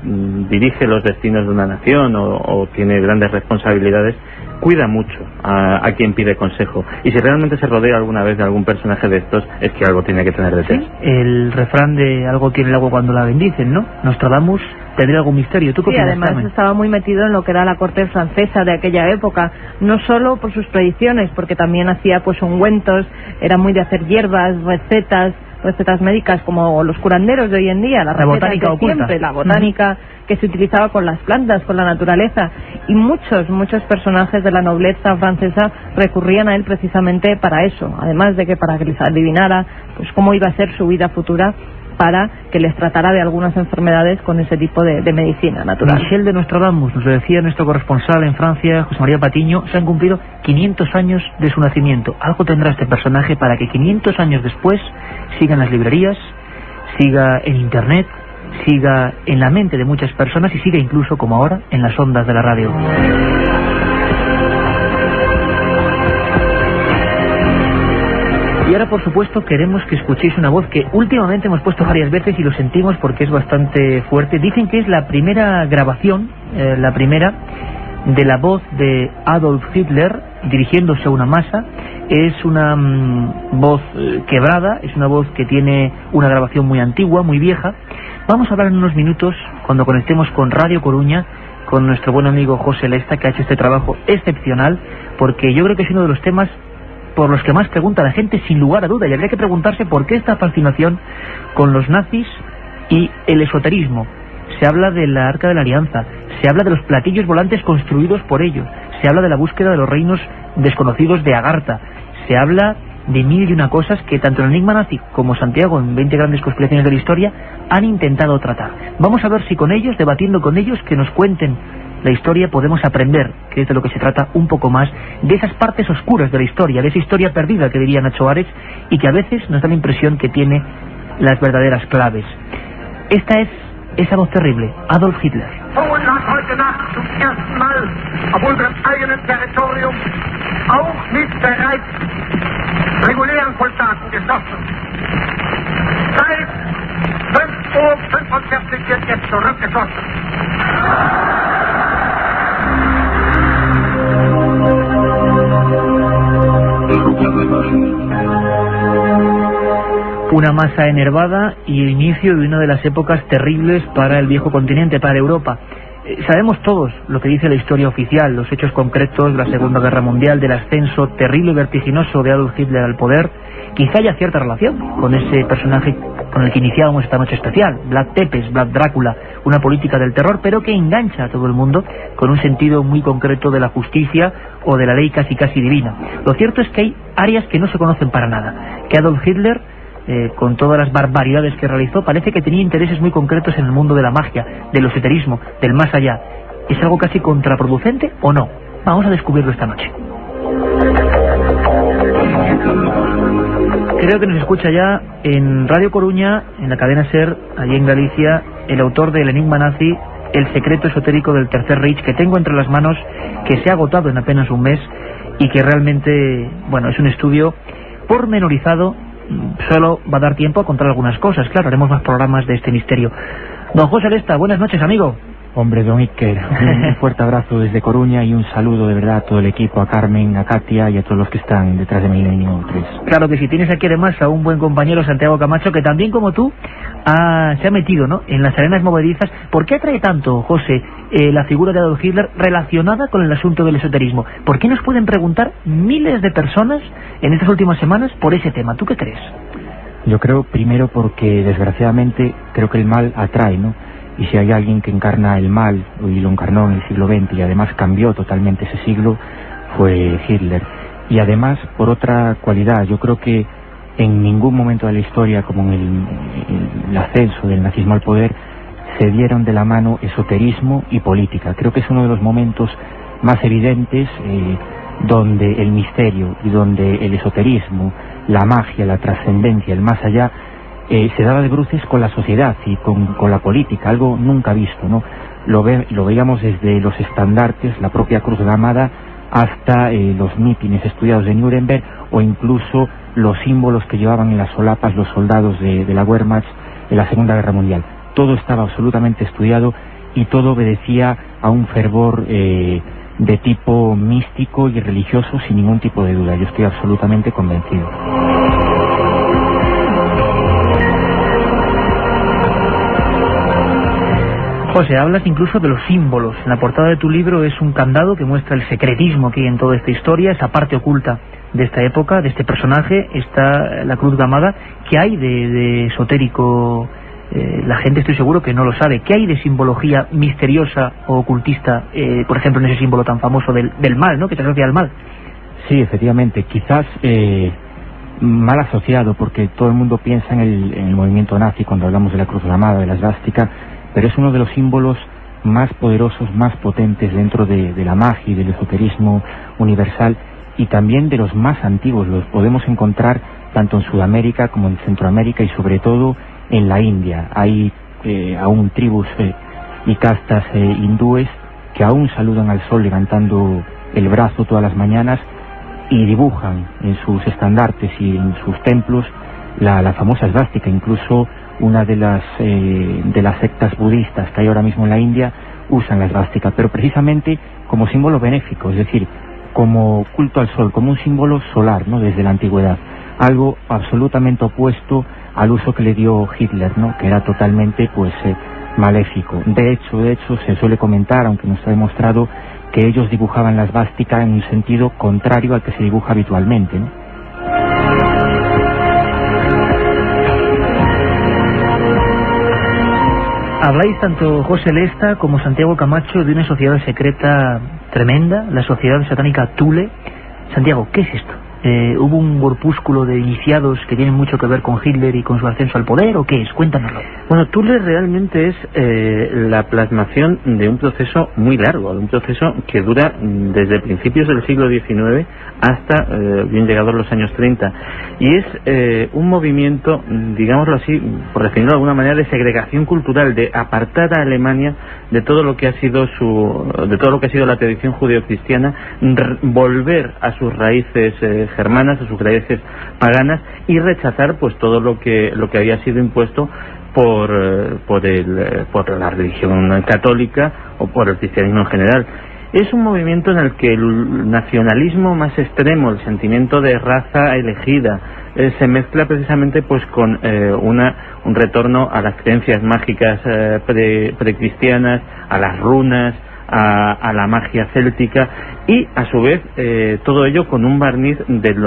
dirige los destinos de una nación o tiene grandes responsabilidades, cuida mucho a quien pide consejo, y si realmente se rodea alguna vez de algún personaje de estos, es que algo tiene que tener detrás. Sí, el refrán de algo tiene el agua cuando la bendicen, ¿no? Nostradamus tendría algún misterio. ¿Tú qué opinas, además, Carmen? Estaba muy metido en lo que era la corte francesa de aquella época, no solo por sus predicciones, porque también hacía pues ungüentos, era muy de hacer hierbas, recetas médicas, como los curanderos de hoy en día, la botánica oculta. Siempre, la botánica que se utilizaba con las plantas, con la naturaleza, y muchos personajes de la nobleza francesa recurrían a él precisamente para eso, además de que para que les adivinara pues cómo iba a ser su vida futura, para que les tratara de algunas enfermedades con ese tipo de medicina natural. Michel de Nostradamus, nos lo decía nuestro corresponsal en Francia, José María Patiño, se han cumplido 500 años de su nacimiento. Algo tendrá este personaje para que 500 años después siga en las librerías, siga en internet, siga en la mente de muchas personas y siga incluso, como ahora, en las ondas de la radio. Y ahora, por supuesto, queremos que escuchéis una voz que últimamente hemos puesto varias veces y lo sentimos porque es bastante fuerte. Dicen que es la primera grabación, la primera, de la voz de Adolf Hitler dirigiéndose a una masa. Es una voz quebrada, es una voz que tiene una grabación muy antigua, muy vieja. Vamos a hablar en unos minutos, cuando conectemos con Radio Coruña, con nuestro buen amigo José Lesta, que ha hecho este trabajo excepcional, porque yo creo que es uno de los temas por los que más pregunta la gente, sin lugar a duda, y habría que preguntarse por qué esta fascinación con los nazis y el esoterismo. Se habla de la Arca de la Alianza, se habla de los platillos volantes construidos por ellos, se habla de la búsqueda de los reinos desconocidos de Agartha, se habla de mil y una cosas que tanto el enigma nazi como Santiago, en 20 grandes conspiraciones de la historia, han intentado tratar. Vamos a ver si con ellos, debatiendo con ellos, que nos cuenten la historia, podemos aprender, que es de lo que se trata, un poco más de esas partes oscuras de la historia, de esa historia perdida que diría Nacho Ares, y que a veces nos da la impresión que tiene las verdaderas claves. Esta es esa voz terrible, Adolf Hitler. Una masa enervada y el inicio de una de las épocas terribles para el viejo continente, para Europa. Sabemos todos lo que dice la historia oficial, los hechos concretos de la Segunda Guerra Mundial, del ascenso terrible y vertiginoso de Adolf Hitler al poder. Quizá haya cierta relación con ese personaje con el que iniciábamos esta noche especial, Vlad Tepes, Vlad Drácula, una política del terror, pero que engancha a todo el mundo con un sentido muy concreto de la justicia o de la ley casi divina. Lo cierto es que hay áreas que no se conocen para nada, que Adolf Hitler, con todas las barbaridades que realizó, parece que tenía intereses muy concretos en el mundo de la magia, del esoterismo, del más allá. ¿Es algo casi contraproducente o no? Vamos a descubrirlo esta noche. Creo que nos escucha ya en Radio Coruña, en la cadena SER, allí en Galicia, el autor del enigma nazi, el secreto esotérico del Tercer Reich, que tengo entre las manos, que se ha agotado en apenas un mes y que realmente, bueno, es un estudio pormenorizado. Solo va a dar tiempo a contar algunas cosas, claro, haremos más programas de este misterio. Don José Lesta, buenas noches, amigo. Hombre, don Iker, un fuerte abrazo desde Coruña y un saludo de verdad a todo el equipo, a Carmen, a Katia y a todos los que están detrás de Milenio 3. Claro que sí, tienes aquí además a un buen compañero, Santiago Camacho, que también como tú se ha metido, ¿no?, en las arenas movedizas. ¿Por qué atrae tanto, José, la figura de Adolf Hitler relacionada con el asunto del esoterismo? ¿Por qué nos pueden preguntar miles de personas en estas últimas semanas por ese tema? ¿Tú qué crees? Yo creo, primero, porque desgraciadamente creo que el mal atrae, ¿no? Y si hay alguien que encarna el mal, y lo encarnó en el siglo XX, y además cambió totalmente ese siglo, fue Hitler. Y además, por otra cualidad, yo creo que en ningún momento de la historia, como en el ascenso del nazismo al poder, se dieron de la mano esoterismo y política. Creo que es uno de los momentos más evidentes donde el misterio y donde el esoterismo, la magia, la trascendencia, el más allá, se daba de bruces con la sociedad y con la política, algo nunca visto, ¿no? Lo veíamos desde los estandartes, la propia Cruz Gamada, hasta los mítines estudiados de Nuremberg, o incluso los símbolos que llevaban en las solapas los soldados de la Wehrmacht en la Segunda Guerra Mundial. Todo estaba absolutamente estudiado y todo obedecía a un fervor de tipo místico y religioso, sin ningún tipo de duda. Yo estoy absolutamente convencido. José, hablas incluso de los símbolos. En la portada de tu libro es un candado que muestra el secretismo que hay en toda esta historia, esa parte oculta de esta época, de este personaje. Está la Cruz Gamada. ¿Qué hay de esotérico? La gente, estoy seguro, que no lo sabe. ¿Qué hay de simbología misteriosa o ocultista, por ejemplo, en ese símbolo tan famoso del mal, ¿no?, que se asocia al mal? Sí, efectivamente. Quizás mal asociado, porque todo el mundo piensa en el movimiento nazi cuando hablamos de la Cruz Gamada, de la esvástica, pero es uno de los símbolos más poderosos, más potentes dentro de la magia y del esoterismo universal, y también de los más antiguos. Los podemos encontrar tanto en Sudamérica como en Centroamérica y sobre todo en la India. Hay aún tribus y castas hindúes que aún saludan al sol levantando el brazo todas las mañanas y dibujan en sus estandartes y en sus templos la famosa esvástica. Incluso una de las sectas budistas que hay ahora mismo en la India usan la esvástica, pero precisamente como símbolo benéfico, es decir, como culto al sol, como un símbolo solar, ¿no?, desde la antigüedad. Algo absolutamente opuesto al uso que le dio Hitler, ¿no?, que era totalmente, maléfico. De hecho, se suele comentar, aunque no está demostrado, que ellos dibujaban la svástica en un sentido contrario al que se dibuja habitualmente, ¿no? Habláis tanto José Lesta como Santiago Camacho de una sociedad secreta tremenda, la sociedad satánica Thule. Santiago, ¿qué es esto? ¿Hubo un grupúsculo de iniciados que tienen mucho que ver con Hitler y con su ascenso al poder o qué es? Cuéntanoslo. Bueno, Thule realmente es la plasmación de un proceso muy largo, de un proceso que dura desde principios del siglo XIX hasta bien llegados los años 30. Y es un movimiento, digámoslo así, por definirlo de alguna manera, de segregación cultural, de apartar a Alemania de todo lo que ha sido la tradición judeocristiana, volver a sus raíces germanas, a sus raíces paganas, y rechazar pues todo lo que había sido impuesto por la religión católica o por el cristianismo en general. Es un movimiento en el que el nacionalismo más extremo, el sentimiento de raza elegida, se mezcla precisamente pues con un retorno a las creencias mágicas precristianas, a las runas, a la magia céltica, y a su vez todo ello con un barniz del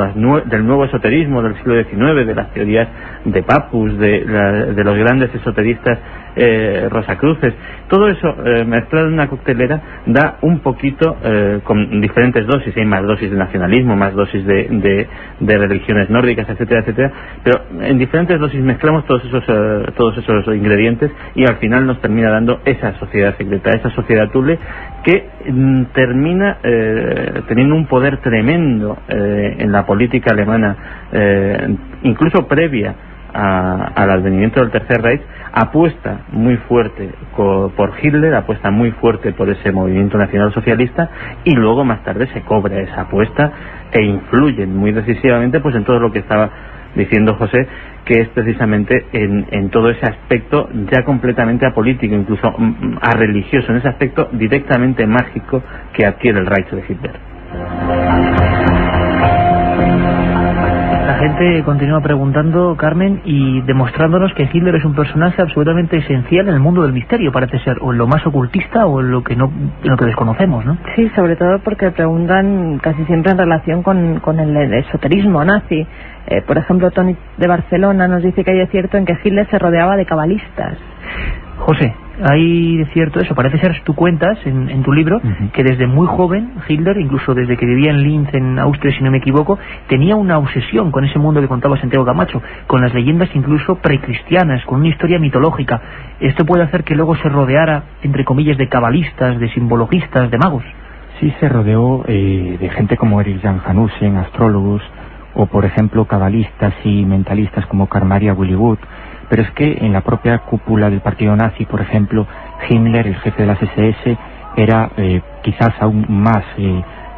nuevo esoterismo del siglo XIX, de las teorías de Papus, de los grandes esoteristas Rosacruces. Todo eso mezclado en una coctelera da un poquito, con diferentes dosis, hay más dosis de nacionalismo, más dosis de religiones nórdicas, etcétera, etcétera, pero en diferentes dosis mezclamos todos esos ingredientes y al final nos termina dando esa sociedad secreta, esa sociedad Thule, que termina teniendo un poder tremendo en la política alemana, incluso previa al advenimiento del Tercer Reich. Apuesta muy fuerte por Hitler, apuesta muy fuerte por ese movimiento nacional socialista, y luego más tarde se cobra esa apuesta e influyen muy decisivamente pues en todo lo que estaba diciendo José, que es precisamente en todo ese aspecto ya completamente apolítico, incluso a religioso, en ese aspecto directamente mágico que adquiere el Reich de Hitler. La gente continúa preguntando, Carmen, y demostrándonos que Hitler es un personaje absolutamente esencial en el mundo del misterio, parece ser, o en lo más ocultista o en lo que desconocemos, ¿no? Sí, sobre todo porque preguntan casi siempre en relación con el esoterismo nazi. Por ejemplo, Tony de Barcelona nos dice que hay de cierto en que Hitler se rodeaba de cabalistas. José, hay de cierto eso, parece ser, tú cuentas en tu libro, que desde muy joven Hitler, incluso desde que vivía en Linz, en Austria, si no me equivoco, tenía una obsesión con ese mundo que contaba Santiago Camacho, con las leyendas incluso precristianas, con una historia mitológica. Esto puede hacer que luego se rodeara, entre comillas, de cabalistas, de simbologistas, de magos. Sí, se rodeó de gente como Erich Jan Hanussen, astrólogos, o por ejemplo cabalistas y mentalistas como Karl Maria Williwood. Pero es que en la propia cúpula del partido nazi, por ejemplo, Himmler, el jefe de las SS, era quizás aún más,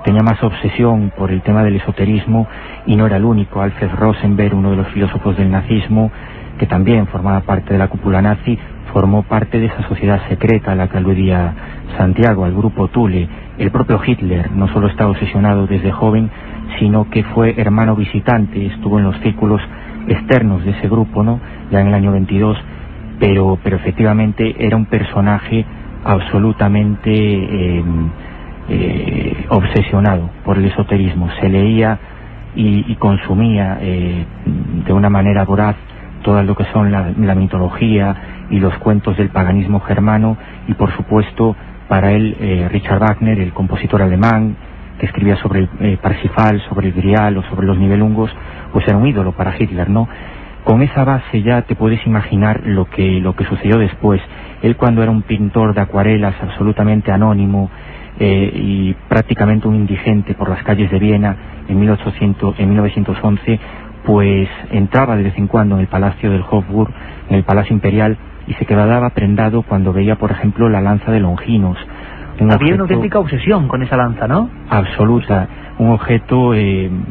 tenía más obsesión por el tema del esoterismo, y no era el único. Alfred Rosenberg, uno de los filósofos del nazismo, que también formaba parte de la cúpula nazi, formó parte de esa sociedad secreta a la que aludía Santiago, al grupo Thule. El propio Hitler no solo estaba obsesionado desde joven, sino que fue hermano visitante, estuvo en los círculos externos de ese grupo, ¿no?, ya en el año 22, pero efectivamente era un personaje absolutamente obsesionado por el esoterismo. Se leía y consumía de una manera voraz todo lo que son la mitología y los cuentos del paganismo germano, y por supuesto para él Richard Wagner, el compositor alemán que escribía sobre el Parsifal, sobre el Grial o sobre los Nibelungos, pues era un ídolo para Hitler, ¿no? Con esa base ya te puedes imaginar lo que sucedió después. Él, cuando era un pintor de acuarelas absolutamente anónimo y prácticamente un indigente por las calles de Viena en 1911, pues entraba de vez en cuando en el Palacio del Hofburg, en el Palacio Imperial, y se quedaba prendado cuando veía, por ejemplo, la lanza de Longinos. Había una auténtica obsesión con esa lanza, ¿no? Absoluta, un objeto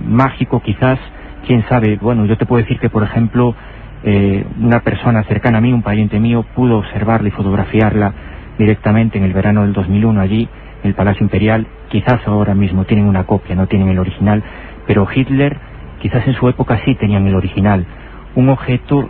mágico quizás, quién sabe. Bueno, yo te puedo decir que, por ejemplo, una persona cercana a mí, un pariente mío, pudo observarla y fotografiarla directamente en el verano del 2001 allí, en el Palacio Imperial. Quizás ahora mismo tienen una copia, no tienen el original, pero Hitler, quizás en su época sí tenían el original. un objeto...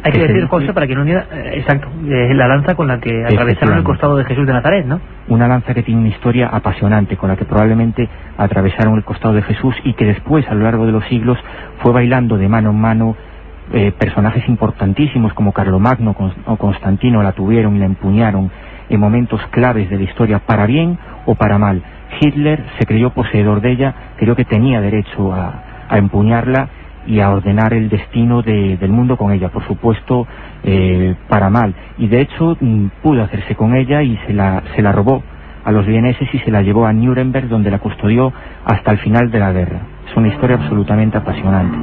Hay que decir, José, para que no diga... exacto, la lanza con la que atravesaron el costado de Jesús de Nazaret, ¿no? Una lanza que tiene una historia apasionante, con la que probablemente atravesaron el costado de Jesús y que después, a lo largo de los siglos, fue bailando de mano en mano. Personajes importantísimos como Carlomagno o Constantino la tuvieron y la empuñaron en momentos claves de la historia, para bien o para mal. Hitler se creyó poseedor de ella, creyó que tenía derecho a empuñarla y a ordenar el destino del mundo con ella, por supuesto para mal, y de hecho pudo hacerse con ella y se la robó a los vieneses y se la llevó a Nuremberg, donde la custodió hasta el final de la guerra. Es una historia absolutamente apasionante.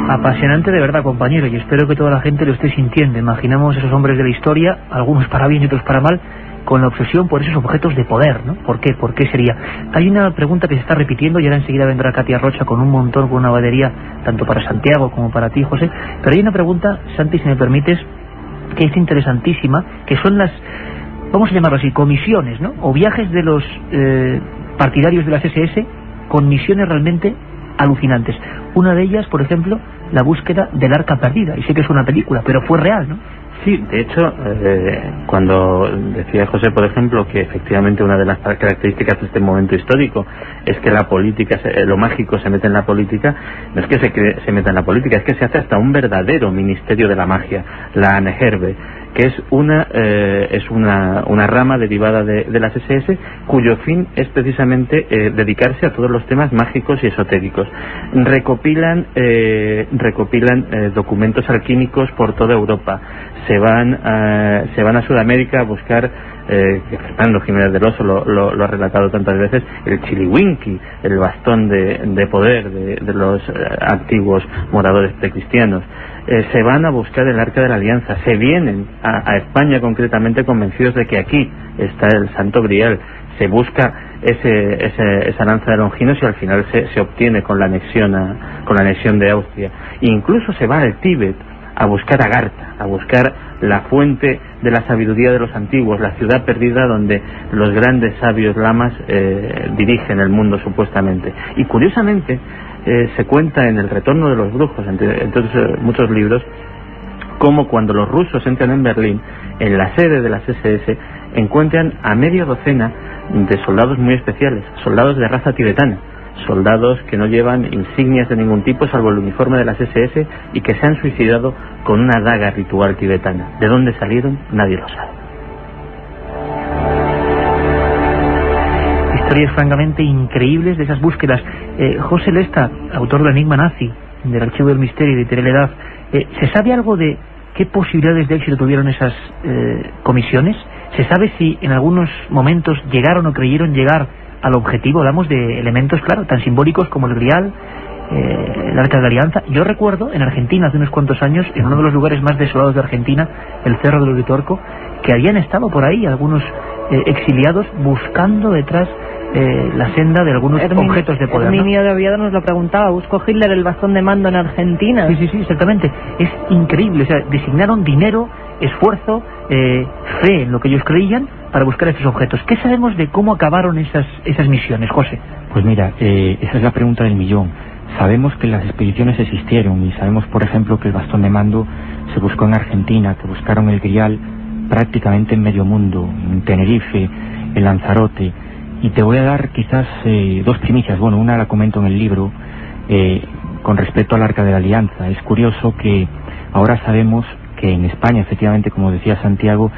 Apasionante de verdad, compañero, y espero que toda la gente lo esté sintiendo. Imaginamos esos hombres de la historia, algunos para bien y otros para mal, con la obsesión por esos objetos de poder, ¿no? ¿Por qué? ¿Por qué sería? Hay una pregunta que se está repitiendo y ahora enseguida vendrá Katia Rocha con un montón, con una batería, tanto para Santiago como para ti, José. Pero hay una pregunta, Santi, si me permites, que es interesantísima, que son las, vamos a llamarlo así, comisiones, ¿no? O viajes de los partidarios de las SS con misiones realmente alucinantes. Una de ellas, por ejemplo, la búsqueda del Arca Perdida. Y sé que es una película, pero fue real, ¿no? Sí, de hecho, cuando decía José, por ejemplo, que efectivamente una de las características de este momento histórico es que la política, lo mágico se mete en la política, no es que se meta en la política, es que se hace hasta un verdadero ministerio de la magia, la Aneherbe, que es una rama derivada de las SS, cuyo fin es precisamente dedicarse a todos los temas mágicos y esotéricos. Recopilan documentos alquímicos por toda Europa. Se van a Sudamérica a buscar, Fernando Jiménez del Oso lo ha relatado tantas veces, el Chiliwinki, el bastón de poder de los antiguos moradores precristianos. Se van a buscar el Arca de la Alianza, se vienen a España concretamente convencidos de que aquí está el Santo Grial, se busca esa lanza de Longinos y al final se obtiene con la anexión de Austria. Incluso se va al Tíbet a buscar Agartha, a buscar la fuente de la sabiduría de los antiguos, la ciudad perdida donde los grandes sabios lamas dirigen el mundo supuestamente. Y curiosamente se cuenta en El Retorno de los Brujos, entre muchos libros, como cuando los rusos entran en Berlín, en la sede de las SS, encuentran a media docena de soldados muy especiales, soldados de raza tibetana, soldados que no llevan insignias de ningún tipo salvo el uniforme de las SS y que se han suicidado con una daga ritual tibetana. ¿De dónde salieron? Nadie lo sabe. Historias francamente increíbles de esas búsquedas. José Lesta, autor del Enigma Nazi, del Archivo del Misterio de Editorial Edad, ¿se sabe algo de qué posibilidades de éxito tuvieron esas comisiones? ¿Se sabe si en algunos momentos llegaron o creyeron llegar al objetivo? Hablamos de elementos, claro, tan simbólicos como el Grial, el Arca de la Alianza. Yo recuerdo en Argentina hace unos cuantos años, en uno de los lugares más desolados de Argentina, el Cerro del Uritorco, que habían estado por ahí algunos exiliados buscando detrás la senda de algunos objetos de poder, ¿no? Herminio de Oviedo nos lo preguntaba, ¿buscó Hitler el bastón de mando en Argentina? Sí, exactamente. Es increíble, o sea, designaron dinero, esfuerzo, fe en lo que ellos creían para buscar estos objetos. ¿Qué sabemos de cómo acabaron esas misiones, José? Pues mira, esa es la pregunta del millón. Sabemos que las expediciones existieron y sabemos, por ejemplo, que el bastón de mando se buscó en Argentina, que buscaron el Grial prácticamente en medio mundo, en Tenerife, en Lanzarote. Y te voy a dar quizás dos primicias. Bueno, una la comento en el libro con respecto al Arca de la Alianza. Es curioso que ahora sabemos que en España, efectivamente, como decía Santiago,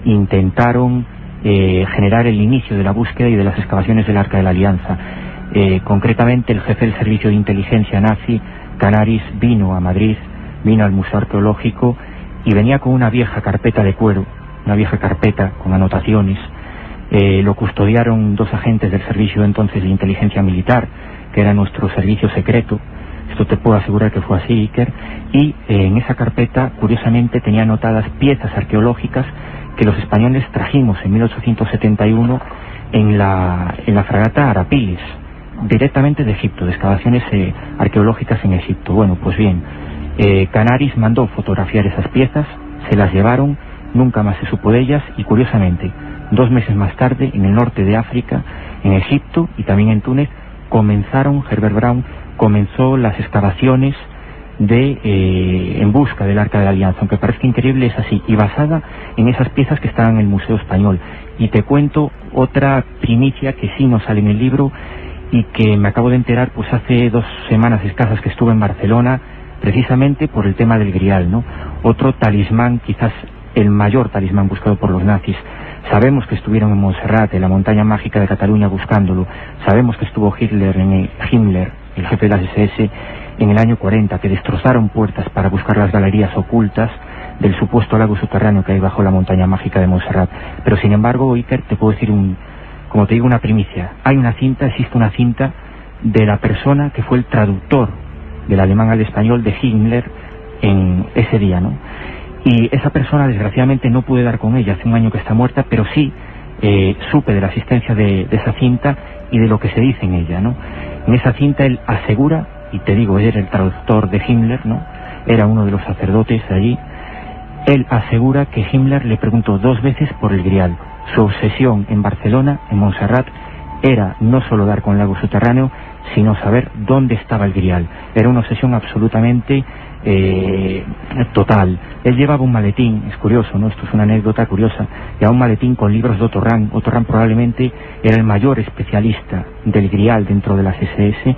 intentaron generar el inicio de la búsqueda y de las excavaciones del Arca de la Alianza. Concretamente, el jefe del servicio de inteligencia nazi, Canaris, vino a Madrid, vino al Museo Arqueológico y venía con una vieja carpeta de cuero, una vieja carpeta con anotaciones. Lo custodiaron dos agentes del servicio entonces de inteligencia militar, que era nuestro servicio secreto. Esto te puedo asegurar que fue así, Iker. Y en esa carpeta, curiosamente, tenía anotadas piezas arqueológicas que los españoles trajimos en 1871 en la fragata Arapiles, directamente de Egipto, de excavaciones arqueológicas en Egipto. Bueno, pues bien, Canaris mandó fotografiar esas piezas, se las llevaron nunca más se supo de ellas y curiosamente 2 meses más tarde en el norte de África, en Egipto y también en Túnez, Herbert Brown comenzó las excavaciones en busca del Arca de la Alianza, aunque parezca increíble es así, y basada en esas piezas que estaban en el Museo Español. Y te cuento otra primicia que sí no sale en el libro y que me acabo de enterar pues hace 2 semanas escasas que estuve en Barcelona, precisamente por el tema del Grial, ¿no? Otro talismán, quizás el mayor talismán buscado por los nazis. Sabemos que estuvieron en Montserrat, en la montaña mágica de Cataluña, buscándolo. Sabemos que estuvo Himmler, el jefe de las SS, en el año 40, que destrozaron puertas para buscar las galerías ocultas del supuesto lago subterráneo que hay bajo la montaña mágica de Montserrat. Pero sin embargo, Iker, te puedo decir como te digo, una primicia. Existe una cinta de la persona que fue el traductor del alemán al español de Himmler en ese día, ¿no? Y esa persona, desgraciadamente, no pude dar con ella, hace un año que está muerta, pero sí supe de la existencia de esa cinta y de lo que se dice en ella, ¿no? En esa cinta él asegura, y te digo, él era el traductor de Himmler, ¿no? Era uno de los sacerdotes allí. Él asegura que Himmler le preguntó 2 veces por el Grial. Su obsesión en Barcelona, en Montserrat, era no solo dar con el lago subterráneo, sino saber dónde estaba el Grial. Era una obsesión absolutamente total. Él llevaba un maletín, es curioso, ¿no? Esto es una anécdota curiosa. Llevaba un maletín con libros de Otto Rahn. Otto Rahn probablemente era el mayor especialista del Grial dentro de las SS,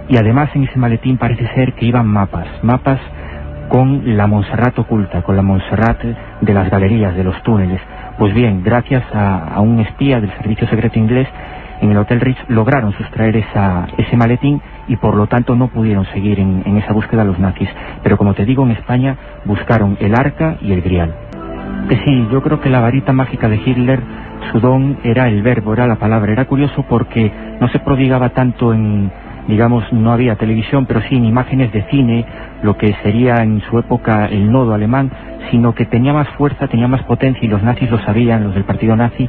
y además en ese maletín parece ser que iban mapas con la Montserrat oculta, con la Montserrat de las galerías, de los túneles. Pues bien, gracias a un espía del servicio secreto inglés, en el Hotel Ritz lograron sustraer ese maletín y por lo tanto no pudieron seguir en esa búsqueda los nazis. Pero como te digo, en España buscaron el arca y el Grial. Que sí, yo creo que la varita mágica de Hitler, su don era el verbo, era la palabra. Era curioso porque no se prodigaba tanto digamos, no había televisión, pero sí en imágenes de cine, lo que sería en su época el nodo alemán, sino que tenía más fuerza, tenía más potencia, y los nazis lo sabían, los del partido nazi,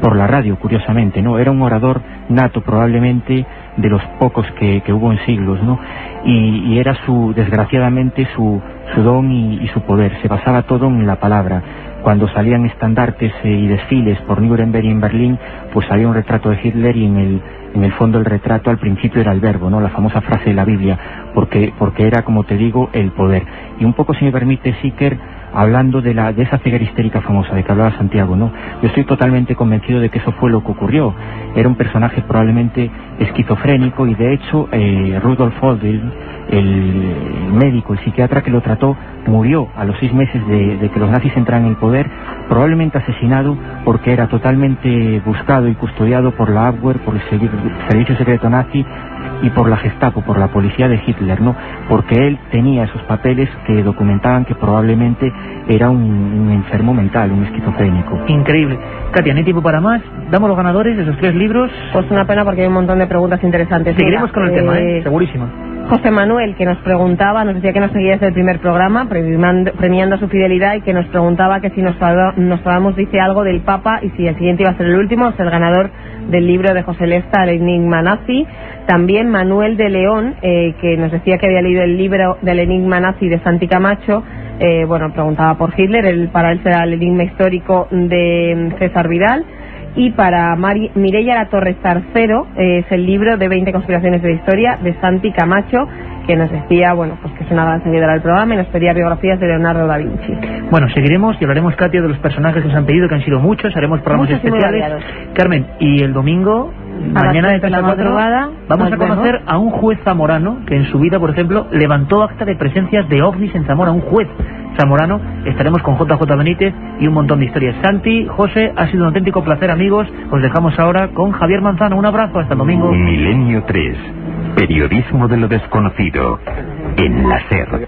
por la radio, curiosamente, ¿no? Era un orador nato, probablemente de los pocos que hubo en siglos, ¿no? Y era desgraciadamente su don y su poder. Se basaba todo en la palabra. Cuando salían estandartes y desfiles por Nuremberg y en Berlín, pues había un retrato de Hitler, y en el fondo el retrato al principio era el verbo, ¿no? La famosa frase de la Biblia, porque era, como te digo, el poder. Y un poco, si me permite, Iker, hablando de esa ceguera histérica famosa de que hablaba Santiago, ¿no? Yo estoy totalmente convencido de que eso fue lo que ocurrió. Era un personaje probablemente esquizofrénico, y de hecho Rudolf Hödel, el médico, el psiquiatra que lo trató, murió a los 6 meses de que los nazis entraran en el poder, probablemente asesinado, porque era totalmente buscado y custodiado por la Abwehr, por el servicio secreto nazi y por la Gestapo, por la policía de Hitler, ¿no? Porque él tenía esos papeles que documentaban que probablemente era un enfermo mental, un esquizofrénico. Increíble. Katia, ¿no hay tiempo para más? ¿Damos los ganadores de esos 3 libros? Pues una pena, porque hay un montón de preguntas interesantes. Seguiremos con el tema, segurísimo. José Manuel, que nos decía que nos seguía desde el primer programa, premiando su fidelidad, y que nos preguntaba que si Nostradamus dice algo del Papa y si el siguiente iba a ser el último, es el ganador del libro de José Lesta, El enigma nazi. También Manuel de León, que nos decía que había leído el libro del enigma nazi de Santi Camacho. Preguntaba por Hitler, para él será el enigma histórico de César Vidal. Y para Mireia La Torre Zarcero, es el libro de 20 conspiraciones de la historia de Santi Camacho, que nos decía, que es una gran seguidora del programa, y nos pedía biografías de Leonardo da Vinci. Bueno, seguiremos y hablaremos, Katia, de los personajes que nos han pedido, que han sido muchos, haremos programas especiales. Carmen, y el domingo, mañana de la madrugada, vamos a conocer a un juez zamorano que en su vida, por ejemplo, levantó acta de presencias de ovnis en Zamora, un juez zamorano. Estaremos con JJ Benítez y un montón de historias. Santi, José, ha sido un auténtico placer, amigos. Os dejamos ahora con Javier Manzano. Un abrazo, hasta el domingo. Milenio 3, periodismo de lo desconocido, en la SER.